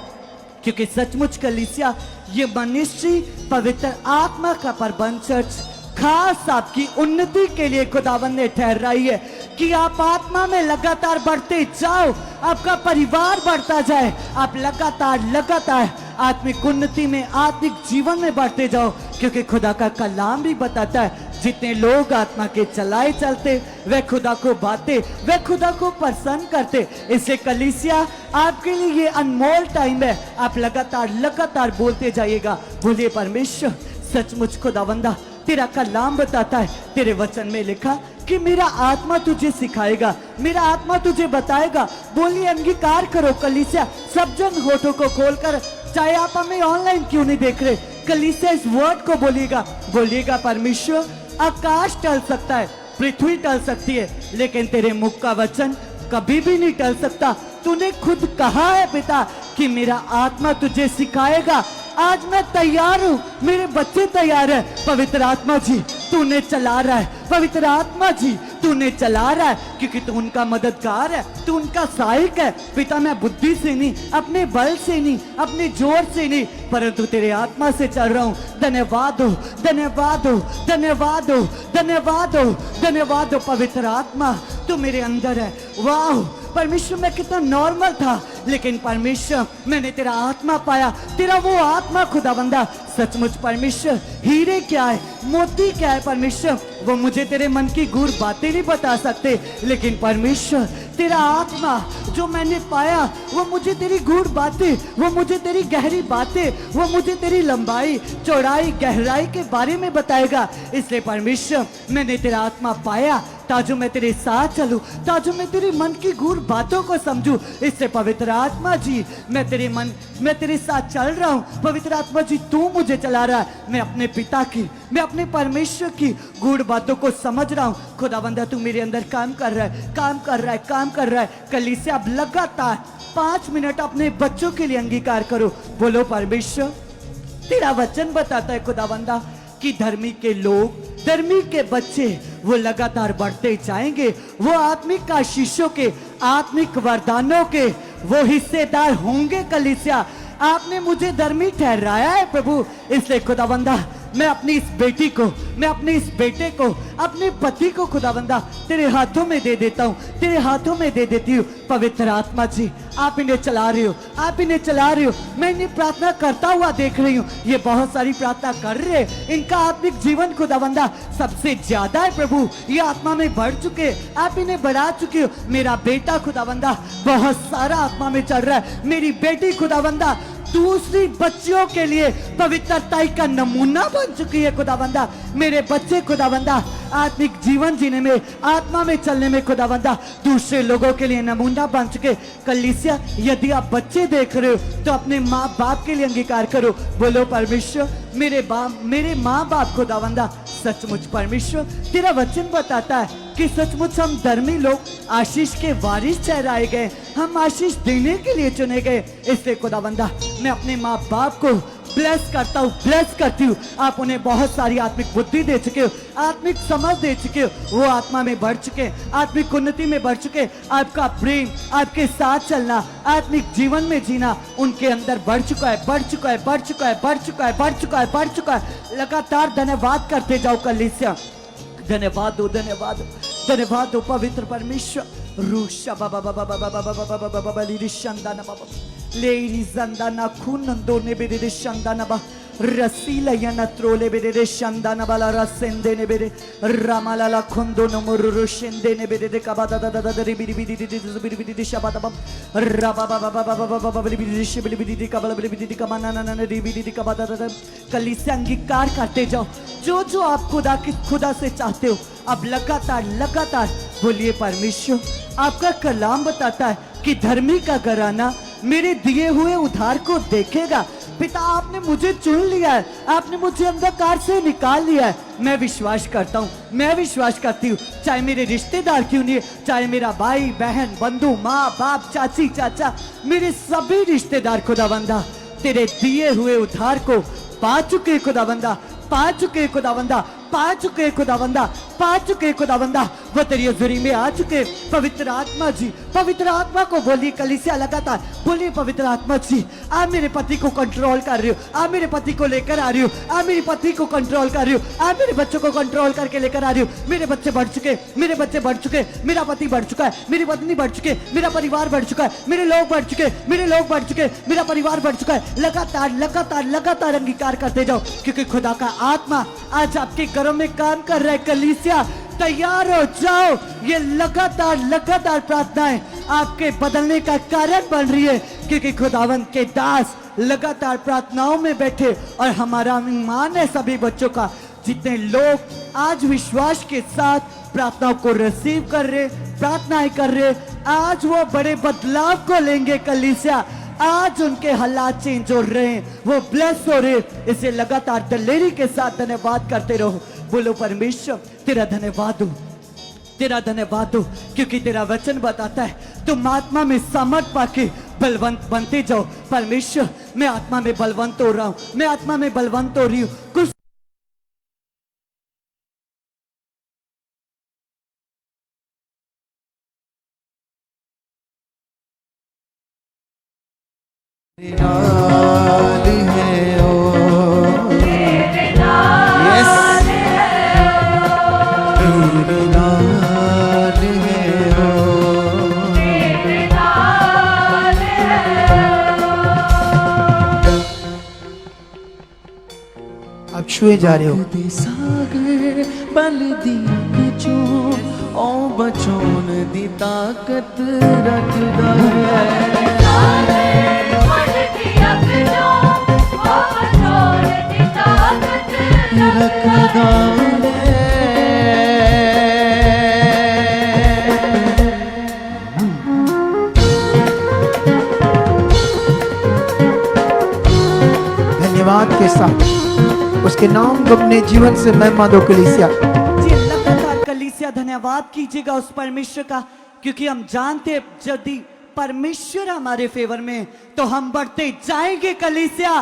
क्योंकि सचमुच कलीसिया ये मिनिस्ट्री पवित्र आत्मा का प्रबंध चर्च खास आपकी उन्नति के लिए खुदावंद ने ठहराई है कि आप आत्मा में लगातार बढ़ते जाओ, आपका परिवार बढ़ता जाए, आप लगातार लगातार आत्मिक उन्नति में, आत्मिक जीवन में बढ़ते जाओ। क्योंकि खुदा का कलाम भी बताता है, जितने लोग आत्मा के चलाए चलते वे खुदा को बाते, वे खुदा को प्रसन्न करते। इससे कलीसिया आपके लिए ये अनमोल टाइम है, आप लगातार लगातार बोलते जाइएगा। बोलिए परमेश्वर, सचमुच खुदावंदा तेरा कलाम बताता है, तेरे वचन में लिखा कि मेरा आत्मा तुझे सिखाएगा, मेरा आत्मा तुझे बताएगा। बोलिए, अंगीकार करो कलीसिया, सब जन होठों को खोलकर, चाहे आप हमें ऑनलाइन क्यों नहीं देख रहे, कलीसिया इस वर्ड को बोलिएगा। बोलिएगा परमेश्वर, आकाश टल सकता है, पृथ्वी टल सकती है, लेकिन तेरे मुख का वचन कभी भी नहीं टल सकता। तूने खुद कहा है पिता कि मेरा आत्मा तुझे सिखाएगा। आज मैं तैयार हूँ, मेरे बच्चे तैयार है। पवित्र आत्मा जी, तूने चला रहा है, पवित्र आत्मा जी तूने चला रहा है, क्योंकि तू उनका मददगार है, तू उनका सहायक है। पिता, मैं बुद्धि से नहीं, अपने बल से नहीं, अपने जोर से नहीं, परंतु तेरे आत्मा से चल रहा हूँ। धन्यवाद हो, धन्यवाद हो, धन्यवाद हो, धन्यवाद हो, धन्यवाद हो। पवित्र आत्मा तू मेरे अंदर है। वाह परमेश्वर, मैं कितना नॉर्मल था, लेकिन परमेश्वर मैंने तेरा आत्मा पाया, तेरा वो आत्मा खुदावंदा। सचमुच परमेश्वर, हीरे क्या है, मोती क्या है परमेश्वर, वो मुझे तेरे मन की गूढ़ बातें नहीं बता सकते, लेकिन परमेश्वर तेरा आत्मा जो मैंने पाया, वो मुझे तेरी गूढ़ बातें, वो मुझे तेरी गहरी बातें, वो मुझे तेरी लंबाई, चौड़ाई, गहराई के बारे में बताएगा। इसलिए परमेश्वर, मैंने तेरा आत्मा पाया ताजो मैं तेरे साथ चलूं, ताजो मैं तेरे मन की गूढ़ बातों को समझूं। इससे पवित्र आत्मा जी, मैं तेरे साथ चल रहा हूं। पवित्र आत्मा जी, तू मुझे चला रहा है। मैं अपने पिता की, मैं अपने परमेश्वर की गूढ़ बातों को समझ रहा हूं। खुदावंदा, तू मेरे अंदर काम कर रहा है, काम कर रहा है, काम कर रहा है। कलीसिया अब लगातार 5 मिनट अपने बच्चों के लिए अंगीकार करो। बोलो परमेश्वर, तेरा वचन बताता है खुदावंदा कि धर्मी के लोग, धर्मी के बच्चे वो लगातार बढ़ते जाएंगे, वो आत्मिक आशीषों के, आत्मिक वरदानों के वो हिस्सेदार होंगे। कलीसिया, आपने मुझे धर्मी ठहराया है प्रभु। इसलिए खुदावंदा, मैं अपनी इस बेटी को, मैं अपने इस बेटे को, अपने पति को खुदावंदा तेरे हाथों में दे देता हूँ, तेरे हाथों में दे देती हूँ। पवित्र आत्मा जी, आप इन्हें चला रहे हो, आप इन्हें चला रहे हो। मैं इन्हें प्रार्थना करता हुआ देख रही हूँ, ये बहुत सारी प्रार्थना कर रहे हैं। इनका आत्मिक जीवन खुदावंदा सबसे ज्यादा है प्रभु, ये आत्मा में बढ़ चुके, आप इन्हें बढ़ा चुके हो। मेरा बेटा खुदावंदा बहुत सारा आत्मा में चल रहा है। मेरी बेटी खुदावंदा दूसरी बच्चियों के लिए पवित्रता का नमूना बन चुकी है खुदावंदा। मेरे बच्चे खुदावंदा आत्मिक जीवन जीने में, आत्मा में चलने में खुदावंदा दूसरे लोगों के लिए नमूना बन चुके। कलीसिया, यदि आप बच्चे देख रहे हो तो अपने माँ बाप के लिए अंगीकार करो। बोलो परमेश्वर, मेरे माँ बाप खुदावंदा, सचमुच परमेश्वर तेरा वचन बताता है कि सचमुच हम धर्मी लोग आशीष के वारिस ठहराए गए, हम आशीष देने के लिए चुने गए। इसलिए खुदावंदा, मैं अपने माँ बाप को ब्लेस करता हूँ, ब्लेस करती हूँ। आप उन्हें बहुत सारी आत्मिक बुद्धि दे चुके हो, आत्मिक समझ दे चुके हो, वो आत्मा में बढ़ चुके, आत्मिक उन्नति में बढ़ चुके। आपका प्रेम, आपके साथ चलना, आत्मिक जीवन में जीना उनके अंदर बढ़ चुका है, बढ़ चुका है, बढ़ चुका है, बढ़ चुका है, बढ़ चुका है, बढ़ चुका है। लगातार धन्यवाद करते जाओ कलीसिया। धन्यवाद दो, धन्यवाद दो, धन्यवाद दो पवित्र परमेश्वर। रूशा बाबा बाबा बाबा बाबा बाबा बाबा बाबा लिरिशंदा ना बाबा लेरी जंदा ना खून नंदो ने बेरे शंदा ना बा रसीला या न त्रोले बेरे रे शंदा न बाला रसेंदे ने बेरे रामाला ला खुंदो न मुरुरु शेंदे ने बेरे रे कबा दा दा दा दा रे बिरी बिरी दी बिरी बिरी दी शबा दा बम रबा बा बा बा बा बा बा बिरी बिरी शिबली बिरी दी कबला बिरी बिरी दी कबा ना ना ना रे बिरी दी कबा दा दा कली से अंगीकार करते जाओ जो जो आप खुदा से चाहते हो। अब लगातार लगातार बोलिए परमेश्वर, आपका कलाम बताता है कि धर्मी का घराना मेरे दिए हुए उद्धार को देखेगा। पिता आपने मुझे चुन लिया है, आपने मुझे अंधकार से निकाल लिया है। मैं विश्वास करता हूँ, मैं विश्वास करती हूँ, चाहे मेरे रिश्तेदार क्यों नहीं है, चाहे मेरा भाई बहन बंधु माँ बाप चाची चाचा, मेरे सभी रिश्तेदार खुदावंदा तेरे दिए हुए उद्धार को पा चुके खुदावंदा, पा चुके खुदावंदा, पा चुके खुदावंदा, पा चुके खुदावंदा। वो तेरी हज़ूरी में आ चुके। पवित्र आत्मा जी, पवित्र आत्मा को बोलिए कलीसिया लगातार बोलिए, पवित्र आत्मा जी आप मेरे पति को कंट्रोल कर रही हो, आप मेरे पति को लेकर आ रही हो, आप मेरी पत्नी को कंट्रोल कर रही हो, आप मेरे बच्चों को कंट्रोल करके लेकर आ रही हो। मेरे बच्चे बढ़ चुके, मेरे बच्चे बढ़ चुके, मेरा पति बढ़ चुका है, मेरी पत्नी बढ़ चुके, मेरा परिवार बढ़ चुका है, मेरे लोग बढ़ चुके, मेरे लोग बढ़ चुके, मेरा परिवार बढ़ चुका है। लगातार लगातार लगातार अंगीकार करते जाओ, क्योंकि खुदा का आत्मा आज आपके घरों में काम कर रहा है। कलीसिया तैयार हो जाओ, ये लगातार लगातार प्रार्थनाएं आपके बदलने का कारण बन रही है, क्योंकि खुदावंद के दास लगातार प्रार्थनाओं में बैठे। और हमारा ईमान है सभी बच्चों का, जितने लोग आज विश्वास के साथ प्रार्थनाओं को रिसीव कर रहे, प्रार्थनाएं कर रहे, आज वो बड़े बदलाव को लेंगे। कलीसिया आज उनके हालात चेंज हो रहे हैं, वो ब्लेस हो रहे। इसे लगातार दलेरी के साथ धन्यवाद करते रहो। बोलो परमेश्वर तेरा धन्यवाद हो, तेरा धन्यवाद हो, क्योंकि तेरा वचन बताता है तुम आत्मा में सामर्थ पाके बलवंत बनते जाओ। परमेश्वर मैं आत्मा में बलवंत हो रहा हूँ, मैं आत्मा में बलवंत हो रही हूँ। कुछ नाल है ओ तेरे नाल तेरे नाल है ओ तेरे नाल आप छुए जा रहे हो। दे सागर बल दी जो ओ बचोन दी ताकत रखदा है। मन की अख जो ओ बचोन दी ताकत रखदा है। धन्यवाद के साथ उसके नाम को अपने जीवन से महिमा दो कलीसिया। जी लगातार कलीसिया धन्यवाद कीजिएगा उस परमेश्वर का, क्योंकि हम जानते हैं यदि परमेश्वर हमारे फेवर में है, तो हम बढ़ते जाएंगे कलीसिया,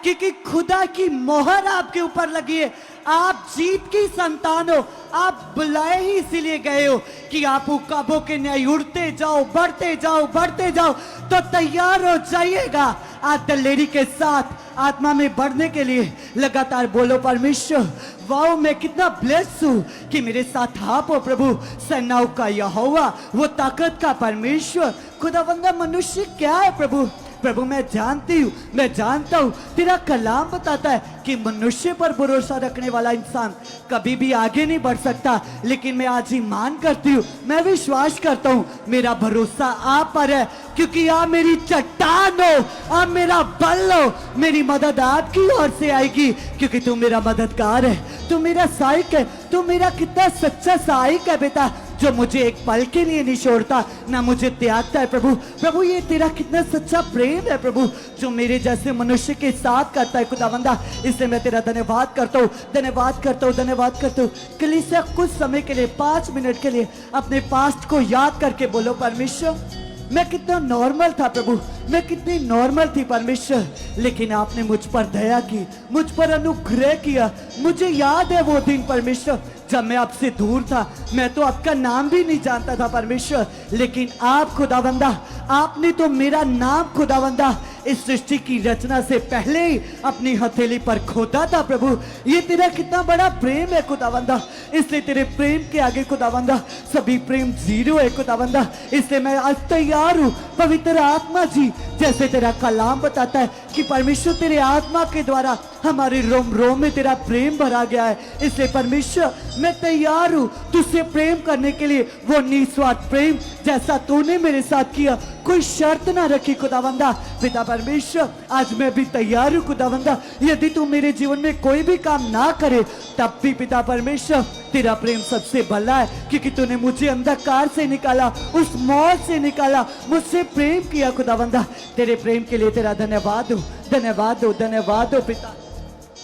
क्योंकि खुदा की मोहर आपके ऊपर लगी है। आप जीत की संतान हो, आप बुलाए ही इसीलिए गए हो कि आप उकाबों के न्याय उड़ते जाओ, बढ़ते जाओ, बढ़ते जाओ। तो तैयार हो जाइएगा आज दलेरी के साथ आत्मा में बढ़ने के लिए। लगातार बोलो परमेश्वर वाओ मैं कितना ब्लेस हूँ कि मेरे साथ आप हो प्रभु। सेनाओं का यहोवा, वो ताकत का परमेश्वर, खुदावंदा मनुष्य क्या है प्रभु। प्रभु मैं जानती हूँ, मैं जानता हूँ, तेरा कलाम बताता है कि मनुष्य पर भरोसा रखने वाला इंसान कभी भी आगे नहीं बढ़ सकता। लेकिन मैं आज ईमान करती हूँ, मैं विश्वास करता हूँ, मेरा भरोसा आप पर है, क्योंकि आप मेरी चट्टान हो, आप मेरा बल हो, मेरी मदद आपकी ओर से आएगी, क्योंकि तू मेरा मददगार है, तू मेरा सहायक है, तू मेरा कितना सच्चा सहायक है बेटा, जो मुझे एक पल के लिए नहीं छोड़ता, ना मुझे त्यागता है प्रभु। प्रभु ये तेरा कितना सच्चा प्रेम है प्रभु, जो मेरे जैसे मनुष्य के साथ करता है खुदावंदा। इसलिए मैं तेरा धन्यवाद करता हूँ, धन्यवाद करता हूँ, धन्यवाद करता हूँ। कलीसिया कुछ समय के लिए 5 मिनट के लिए अपने पास्ट को याद करके बोलो परमेश्वर मैं कितना नॉर्मल था प्रभु, मैं कितनी नॉर्मल थी परमेश्वर, लेकिन आपने मुझ पर दया की, मुझ पर अनुग्रह किया। मुझे याद है वो दिन परमेश्वर जब मैं आपसे दूर था, मैं तो आपका नाम भी नहीं जानता था परमेश्वर, लेकिन आप खुदावंदा, आपने तो मेरा नाम खुदावंदा इस सृष्टि की रचना से पहले ही अपनी हथेली पर खोदा था प्रभु। ये तेरा कितना बड़ा प्रेम है खुदावंदा, इसलिए तेरे प्रेम के आगे खुदावंदा सभी प्रेम जीरो है खुदावंदा। इसलिए मैं आज तैयार हूँ पवित्र आत्मा जी, जैसे तेरा कलाम बताता है कि परमेश्वर तेरे आत्मा के द्वारा हमारे रोम रोम में तेरा प्रेम भरा गया है। इसलिए परमेश्वर मैं तैयार हूँ तुझसे प्रेम करने के लिए, वो निस्वार्थ प्रेम जैसा तूने मेरे साथ किया, कोई शर्त ना रखी खुदावंदा। पिता परमेश्वर आज मैं भी तैयार हूँ खुदावंदा, यदि तू मेरे जीवन में कोई भी काम ना करे तब भी पिता परमेश्वर तेरा प्रेम सबसे भला है, क्योंकि तूने मुझे अंधकार से निकाला, उस मौत से निकाला, मुझसे प्रेम किया खुदावंदा। तेरे प्रेम के लिए तेरा धन्यवाद हो, धन्यवाद हो, धन्यवाद हो पिता।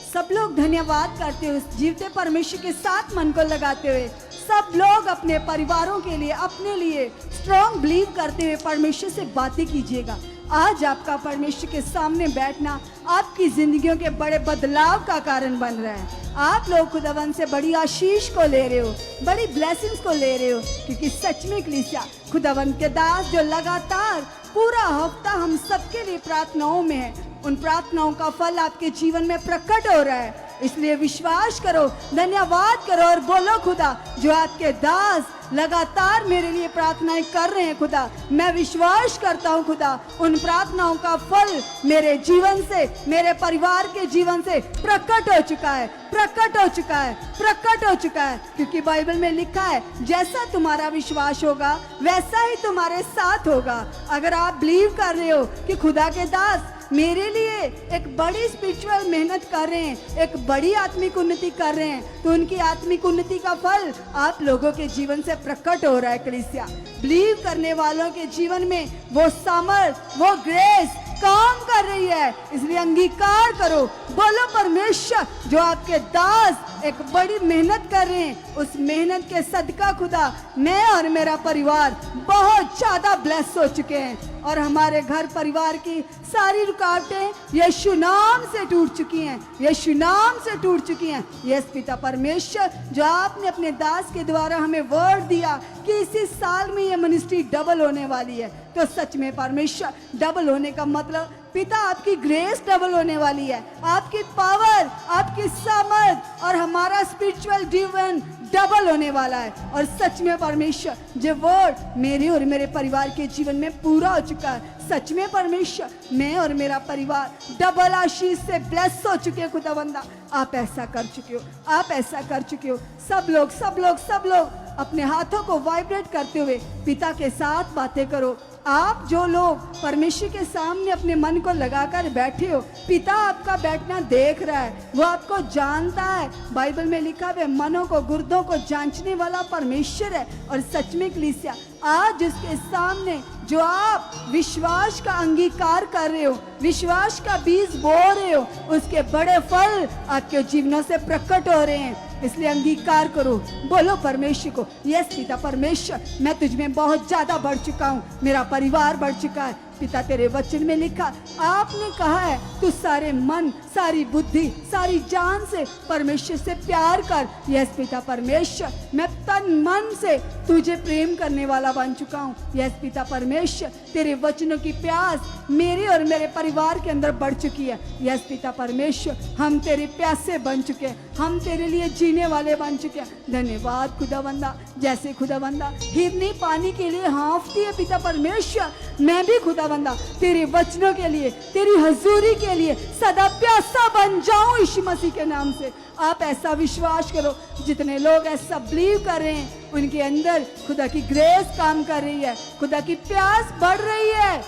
सब लोग धन्यवाद करते हुए जीवते परमेश्वर के साथ मन को लगाते हुए सब लोग अपने परिवारों के लिए, अपने लिए स्ट्रॉन्ग बिलीव करते हुए परमेश्वर से बातें कीजिएगा। आज आपका परमेश्वर के सामने बैठना आपकी जिंदगियों के बड़े बदलाव का कारण बन रहा है। आप लोग खुदावन से बड़ी आशीष को ले रहे हो, बड़ी ब्लेसिंग्स को ले रहे हो, क्योंकि सच में कलीसिया खुदावन के दास जो लगातार पूरा हफ्ता हम सबके लिए प्रार्थनाओं में है, उन प्रार्थनाओं का फल आपके जीवन में प्रकट हो रहा है। इसलिए विश्वास करो, धन्यवाद करो और बोलो खुदा जो आपके दास लगातार मेरे लिए प्रार्थनाएं कर रहे हैं, खुदा मैं विश्वास करता हूं खुदा उन प्रार्थनाओं का फल मेरे जीवन से, मेरे परिवार के जीवन से प्रकट हो चुका है, प्रकट हो चुका है, प्रकट हो चुका है। क्योंकि बाइबल में लिखा है जैसा तुम्हारा विश्वास होगा वैसा ही तुम्हारे साथ होगा। अगर आप बिलीव कर रहे हो कि खुदा के दास मेरे लिए एक बड़ी स्पिरिचुअल मेहनत कर रहे हैं, एक बड़ी आत्मिक उन्नति कर रहे हैं, तो उनकी आत्मिक उन्नति का फल आप लोगों के जीवन से प्रकट हो रहा है। कलीसिया बिलीव करने वालों के जीवन में वो सामर्थ, वो ग्रेस काम कर रही है। इसलिए अंगीकार करो, बोलो परमेश्वर जो आपके दास एक बड़ी मेहनत कर रहे हैं, उस मेहनत के सदका खुदा मैं और मेरा परिवार बहुत ज्यादा ब्लेस हो चुके हैं और हमारे घर परिवार की सारी रुकावटें यीशु नाम से टूट चुकी हैं, यीशु नाम से टूट चुकी हैं। यस पिता परमेश्वर जो आपने अपने दास के द्वारा हमें वर्ड दिया कि इसी साल में ये मिनिस्ट्री डबल होने वाली है, तो सच में परमेश्वर डबल होने का मतलब पिता आपकी ग्रेस डबल होने वाली है, आपकी पावर, आपकी सामर्थ और हमारा स्पिरिचुअल जीवन डबल होने वाला है। और सच में परमेश्वर जो वर्ड मेरे और मेरे परिवार के जीवन में पूरा हो चुका है, सच में परमेश्वर मैं और मेरा परिवार डबल आशीष से ब्लेस हो चुके हैं। खुदावंदा आप ऐसा कर चुके हो, आप ऐसा कर चुके हो। सब लोग सब लोग सब लोग अपने हाथों को वाइब्रेट करते हुए पिता के साथ बातें करो। आप जो लोग परमेश्वर के सामने अपने मन को लगाकर बैठे हो, पिता आपका बैठना देख रहा है, वो आपको जानता है। बाइबल में लिखा है मनों को, गुर्दों को जांचने वाला परमेश्वर है। और सच में कलीसिया आज उसके सामने जो आप विश्वास का अंगीकार कर रहे हो, विश्वास का बीज बो रहे हो, उसके बड़े फल आपके जीवनों से प्रकट हो रहे हैं। इसलिए अंगीकार करो, बोलो परमेश्वर को यस पिता परमेश्वर मैं तुझ में बहुत ज्यादा बढ़ चुका हूँ, मेरा परिवार बढ़ चुका है। पिता तेरे वचन में लिखा आपने कहा है तू सारे मन, सारी बुद्धि, सारी जान से परमेश्वर से प्यार कर। यस पिता परमेश्वर मैं तन मन से तुझे प्रेम करने वाला बन चुका हूँ। यस पिता परमेश्वर तेरे वचनों की प्यास मेरे और मेरे परिवार के अंदर बढ़ चुकी है। यस पिता परमेश्वर हम तेरे प्यासे बन चुके हैं, हम तेरे लिए जीने वाले बन चुके हैं। धन्यवाद खुदावंदा, जैसे खुदावंदा हिरनी पानी के लिए हाँफती है पिता परमेश्वर, मैं भी खुदावंदा तेरे वचनों के लिए, तेरी हजूरी के लिए सदा प्यासा बन जाऊं यीशु मसीह के नाम से। आप ऐसा विश्वास करो, जितने लोग ऐसा बिलीव कर रहे हैं उनके अंदर खुदा की ग्रेस काम कर रही है, खुदा की प्यास बढ़ रही है।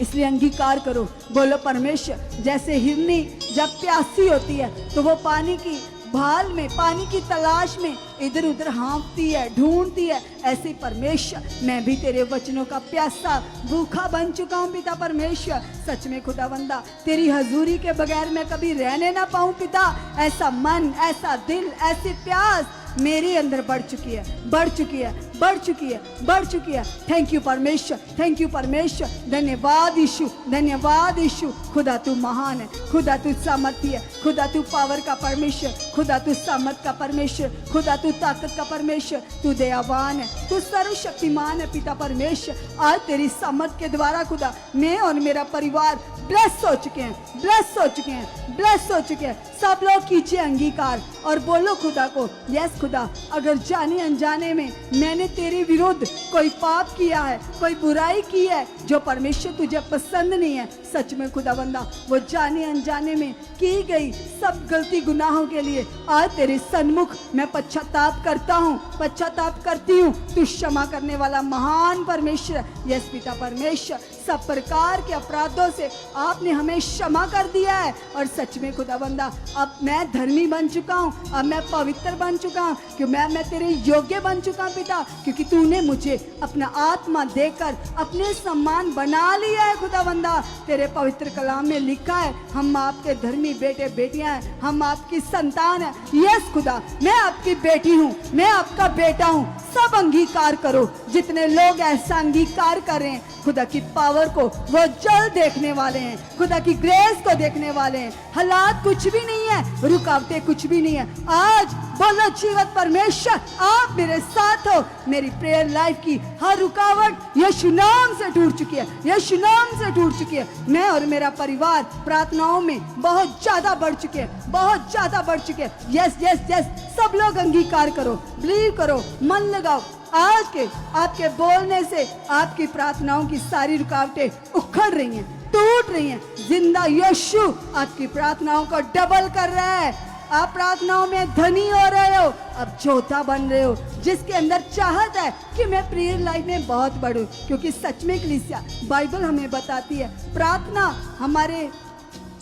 इसलिए अंगीकार करो, बोलो परमेश्वर जैसे हिरनी जब प्यासी होती है तो वो पानी की भाल में, पानी की तलाश में इधर उधर हाँफती है, ढूंढती है, ऐसे परमेश्वर मैं भी तेरे वचनों का प्यासा भूखा बन चुका हूँ पिता परमेश्वर। सच में खुदावंदा तेरी हजूरी के बगैर मैं कभी रहने ना पाऊँ पिता। ऐसा मन, ऐसा दिल, ऐसी प्यास मेरे अंदर बढ़ चुकी है, बढ़ चुकी है, बढ़ चुकी है, बढ़ चुकी है। थैंक यू परमेश्वर, थैंक यू परमेश्वर। धन्यवाद यीशु, धन्यवाद यीशु। खुदा तू महान है, खुदा तू सामर्थ्य है, खुदा तू पावर का परमेश्वर, खुदा तू सामर्थ का परमेश्वर, खुदा तू ताकत का परमेश्वर, तू दयावान है, तू सर्वशक्तिमान है पिता परमेश्वर। आज तेरी सामर्थ के द्वारा खुदा मैं और मेरा परिवार ब्लेस हो चुके हैं, ब्लेस हो चुके हैं, ब्लेस हो चुके हैं। सब लोग कीजिए अंगीकार और बोलो खुदा को, यस खुदा, अगर जाने अनजाने में मैंने तेरे विरुद्ध कोई पाप किया है, कोई बुराई की है जो परमेश्वर तुझे पसंद नहीं है, सच में खुदावंदा वो जाने अनजाने में की गई सब गलती गुनाहों के लिए आज तेरे सन्मुख मैं पश्चाताप करता हूँ, पश्चाताप करती हूँ। तू क्षमा करने वाला महान परमेश्वर, यस पिता परमेश्वर, सब प्रकार के अपराधों से आपने हमें क्षमा कर दिया है। और सच में खुदावंदा अब मैं धर्मी बन चुका हूँ, अब मैं पवित्र बन चुका हूँ, क्योंकि मैं तेरे योग्य बन चुका हूँ पिता, क्योंकि तूने मुझे अपना आत्मा देकर अपने सम्मान बना लिया है खुदावंदा। तेरे पवित्र कलाम में लिखा है हम आपके धर्मी बेटे बेटियां हैं, हम आपकी संतान है। यस खुदा, मैं आपकी बेटी हूँ, मैं आपका बेटा हूँ। सब अंगीकार करो, जितने लोग ऐसा अंगीकार कर रहे हैं खुदा की पावर को वो जल्द देखने वाले हैं, खुदा की ग्रेस को देखने वाले हैं। हालात कुछ भी नहीं है, रुकावटें कुछ भी नहीं है। आज बोलो जीवत परमेश्वर आप मेरे साथ हो, मेरी प्रेयर लाइफ की हर रुकावट यीशु नाम से टूट चुकी है, यीशु नाम से टूट चुकी है। मैं और मेरा परिवार प्रार्थनाओं में बहुत ज्यादा बढ़ चुके हैं, बहुत ज्यादा बढ़ चुके हैं। यस यस यस, सब लोग अंगीकार करो, बिलीव करो, मन लगाओ। आज के आपके बोलने से आपकी प्रार्थनाओं की सारी रुकावटें उखड़ रही हैं, टूट रही हैं। जिंदा यीशु आपकी प्रार्थनाओं को डबल कर रहा है। आप प्रार्थनाओं में धनी हो रहे हो, अब जोता बन रहे हो, जिसके अंदर चाहत है कि मैं प्रेयर लाइफ में बहुत बढ़ूं। क्योंकि सच में कलीसिया बाइबल हमें बताती है प्रार्थना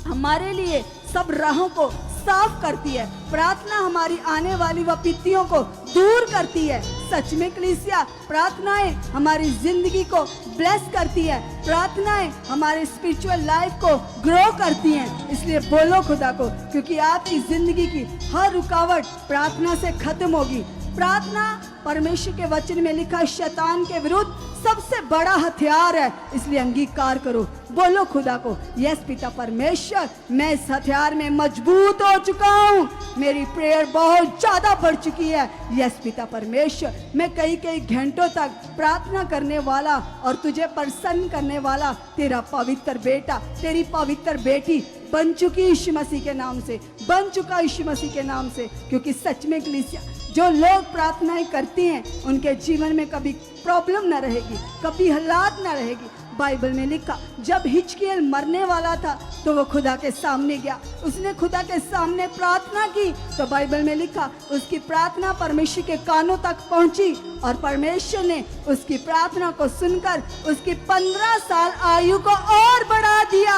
हमारे लिए सब राहों को साफ करती है, प्रार्थना हमारी आने वाली विपत्तियों को दूर करती है। सच में कलीसिया प्रार्थनाएं हमारी जिंदगी को ब्लेस करती है, प्रार्थनाएं हमारे स्पिरिचुअल लाइफ को ग्रो करती हैं। इसलिए बोलो खुदा को, क्योंकि आपकी जिंदगी की हर रुकावट प्रार्थना से खत्म होगी। प्रार्थना परमेश्वर के वचन में लिखा शैतान के विरुद्ध सबसे बड़ा हथियार है, इसलिए अंगीकार करो। बोलो खुदा को, यस पिता परमेश्वर, मैं इस हथियार में मजबूत हो चुका हूँ, मेरी प्रेयर बहुत ज्यादा बढ़ चुकी है। यस पिता परमेश्वर, मैं कई कई घंटों तक प्रार्थना करने वाला और तुझे प्रसन्न करने वाला तेरा पवित्र बेटा, तेरी पवित्र बेटी बन चुकी यीशु मसीह के नाम से, बन चुका यीशु मसीह के नाम से। क्योंकि सच में कलीसिया जो लोग प्रार्थनाएं करती हैं उनके जीवन में कभी प्रॉब्लम न रहेगी, कभी हालात न रहेगी। बाइबल में लिखा जब हिजकियेल मरने वाला था तो वो खुदा के सामने गया, उसने खुदा के सामने प्रार्थना की, तो बाइबल में लिखा उसकी प्रार्थना परमेश्वर के कानों तक पहुंची और परमेश्वर ने उसकी प्रार्थना को सुनकर उसकी 15 साल आयु को और बढ़ा दिया।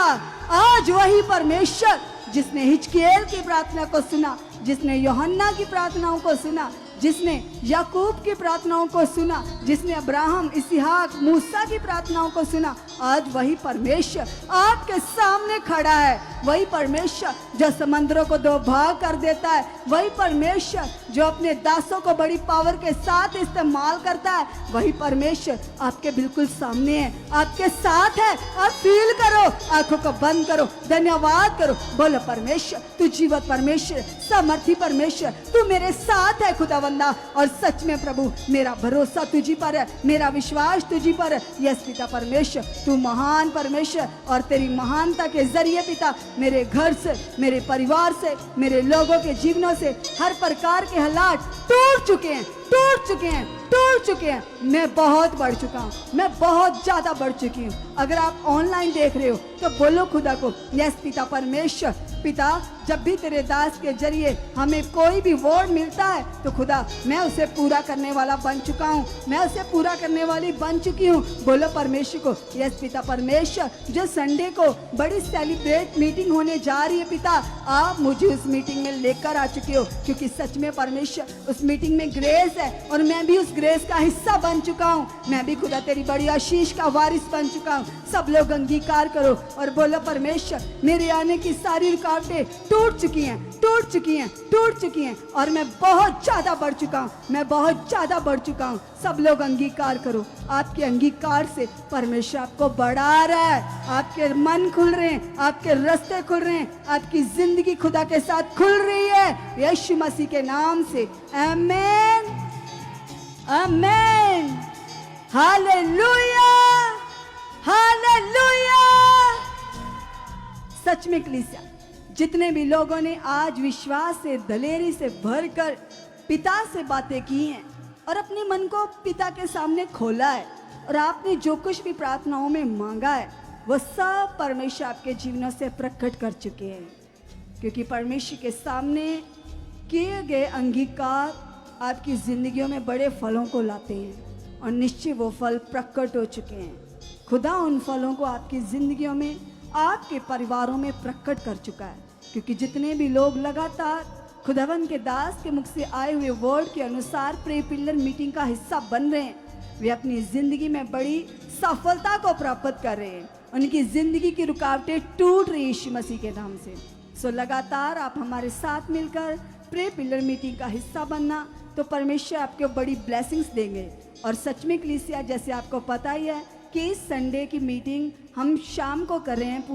आज वही परमेश्वर जिसने हिजकियेल की प्रार्थना को सुना, जिसने यूहन्ना की प्रार्थनाओं को सुना, जिसने याकूब की प्रार्थनाओं को सुना, जिसने अब्राहम, इसहाक, मूसा की प्रार्थनाओं को सुना, आज वही परमेश्वर आपके सामने खड़ा है। वही परमेश्वर जो समंदरों को दो भाग कर देता है, वही परमेश्वर जो अपने दासों को बड़ी पावर के साथ इस्तेमाल करता है, वही परमेश्वर आपके बिल्कुल सामने है, आपके साथ है। आप फील करो, आंखों को बंद करो, धन्यवाद करो, बोलो परमेश्वर तू जीवत परमेश्वर, सामर्थी परमेश्वर, तू मेरे साथ है खुदावंदा। और सच में प्रभु मेरा भरोसा तुझी पर है, मेरा विश्वास तुझी पर है। यस पिता परमेश्वर, तू महान परमेश्वर और तेरी महानता के जरिए पिता मेरे घर से, मेरे परिवार से, मेरे लोगों के जीवनों से हर प्रकार के हालात टूट चुके हैं, टूट चुके हैं, टूट चुके हैं। मैं बहुत बढ़ चुका हूँ, मैं बहुत ज्यादा बढ़ चुकी हूँ। अगर आप ऑनलाइन देख रहे हो तो बोलो खुदा को, यस पिता परमेश्वर, पिता जब भी तेरे दास के जरिए हमें कोई भी वर्ड मिलता है तो खुदा मैं उसे पूरा करने वाला बन चुका हूँ, मैं उसे पूरा करने वाली बन चुकी हूँ। बोलो परमेश्वर को, यस पिता परमेश्वर, जो संडे को बड़ी सेलिब्रेट मीटिंग होने जा रही है पिता, आप मुझे उस मीटिंग में लेकर आ चुके हो, क्योंकि सच में परमेश्वर उस मीटिंग में ग्रेस है और मैं भी उस ग्रेस का हिस्सा बन चुका हूँ। मैं भी खुदा तेरी बड़ी आशीष का वारिस बन चुका हूँ। सब लोग अंगीकार करो और बोलो परमेश्वर मेरे आने की सारी रुकावटें टूट चुकी हैं, टूट चुकी हैं, टूट चुकी हैं और मैं बहुत ज्यादा बढ़ चुका हूँ, मैं बहुत ज्यादा बढ़ चुका हूँ। सब लोग अंगीकार करो, आपके अंगीकार से परमेश्वर आपको बढ़ा रहा है, आपके मन खुल रहे हैं, आपके रास्ते खुल रहे हैं, आपकी जिंदगी खुदा के साथ खुल रही है यीशु मसीह के नाम से। आमीन, आमीन, हालेलुया, हालेलुया। सच में कलीसिया जितने भी लोगों ने आज विश्वास से, दलेरी से भरकर पिता से बातें की हैं और अपने मन को पिता के सामने खोला है, और आपने जो कुछ भी प्रार्थनाओं में मांगा है वो सब परमेश्वर आपके जीवनों से प्रकट कर चुके हैं, क्योंकि परमेश्वर के सामने किए गए अंगीकार आपकी जिंदगियों में बड़े फलों को लाते हैं, और निश्चय वो फल प्रकट हो चुके हैं। खुदा उन फलों को आपकी जिंदगियों में, आपके परिवारों में प्रकट कर चुका है, क्योंकि जितने भी लोग लगातार खुदावन के दास के मुख से आए हुए वर्ड के अनुसार प्रे पिलर मीटिंग का हिस्सा बन रहे हैं, वे अपनी जिंदगी में बड़ी सफलता को प्राप्त कर रहे हैं। उनकी जिंदगी की रुकावटें टूट रही यीशु मसीह के नाम से। सो लगातार आप हमारे साथ मिलकर प्रे पिलर मीटिंग का हिस्सा बनना, तो परमेश्वर आपको बड़ी ब्लेसिंग्स देंगे। और सच में कलीसिया, जैसे आपको पता ही है कि इस संडे की मीटिंग हम शाम को कर रहे हैं,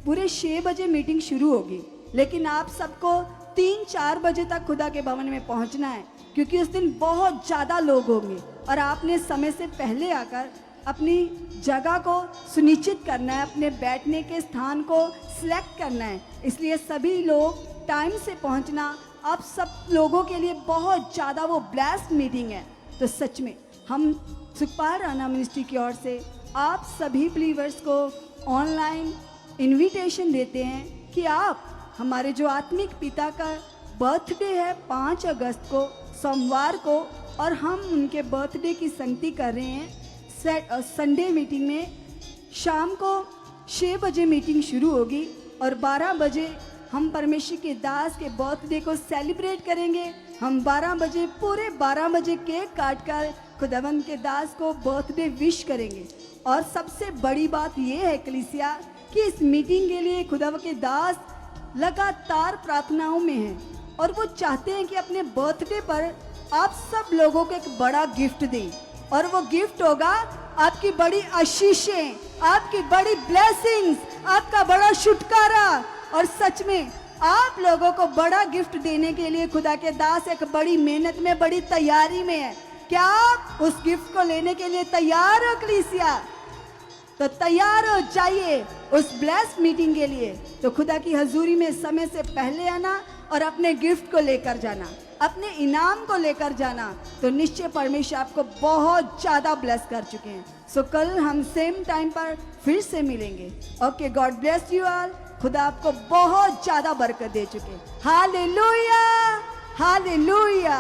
पूरे 6 बजे मीटिंग शुरू होगी, लेकिन आप सबको 3-4 बजे तक खुदा के भवन में पहुंचना है, क्योंकि उस दिन बहुत ज़्यादा लोग होंगे और आपने समय से पहले आकर अपनी जगह को सुनिश्चित करना है, अपने बैठने के स्थान को सिलेक्ट करना है। इसलिए सभी लोग टाइम से पहुंचना आप सब लोगों के लिए बहुत ज़्यादा वो ब्लेस्ड मीटिंग है। तो सच में हम सुखपाल राणा मिनिस्ट्री की ओर से आप सभी बिलीवर्स को ऑनलाइन इनविटेशन देते हैं कि आप हमारे जो आत्मिक पिता का बर्थडे है 5 अगस्त को सोमवार को, और हम उनके बर्थडे की संगति कर रहे हैं संडे मीटिंग में। शाम को 6 बजे मीटिंग शुरू होगी और 12 बजे हम परमेश्वर के दास के बर्थडे को सेलिब्रेट करेंगे। हम 12 बजे, पूरे 12 बजे केक काट कर खुदावंद के दास को बर्थडे विश करेंगे। और सबसे बड़ी बात यह है कलीसिया कि इस मीटिंग के लिए खुदावंद के दास लगातार प्रार्थनाओं में हैं, और वो चाहते हैं कि अपने बर्थडे पर आप सब लोगों को एक बड़ा गिफ्ट दें, और वो गिफ्ट होगा आपकी बड़ी आशीषें, आपकी बड़ी ब्लेसिंग्स, आपका बड़ा छुटकारा। और सच में आप लोगों को बड़ा गिफ्ट देने के लिए खुदा के दास एक बड़ी मेहनत में, बड़ी तैयारी में है। क्या आप उस गिफ्ट को लेने के लिए तैयार हो कलीसिया? तो तैयार हो जाइए उस ब्लेस्ड मीटिंग के लिए। तो खुदा की हजूरी में समय से पहले आना और अपने गिफ्ट को लेकर जाना, अपने इनाम को लेकर जाना, तो निश्चय परमेश्वर आपको बहुत ज़्यादा ब्लेस कर चुके हैं। सो कल हम सेम टाइम पर फिर से मिलेंगे। Okay, God bless you all. खुदा आपको बहुत ज़्यादा बरकत दे चुके हैं। Hallelujah, hallelujah.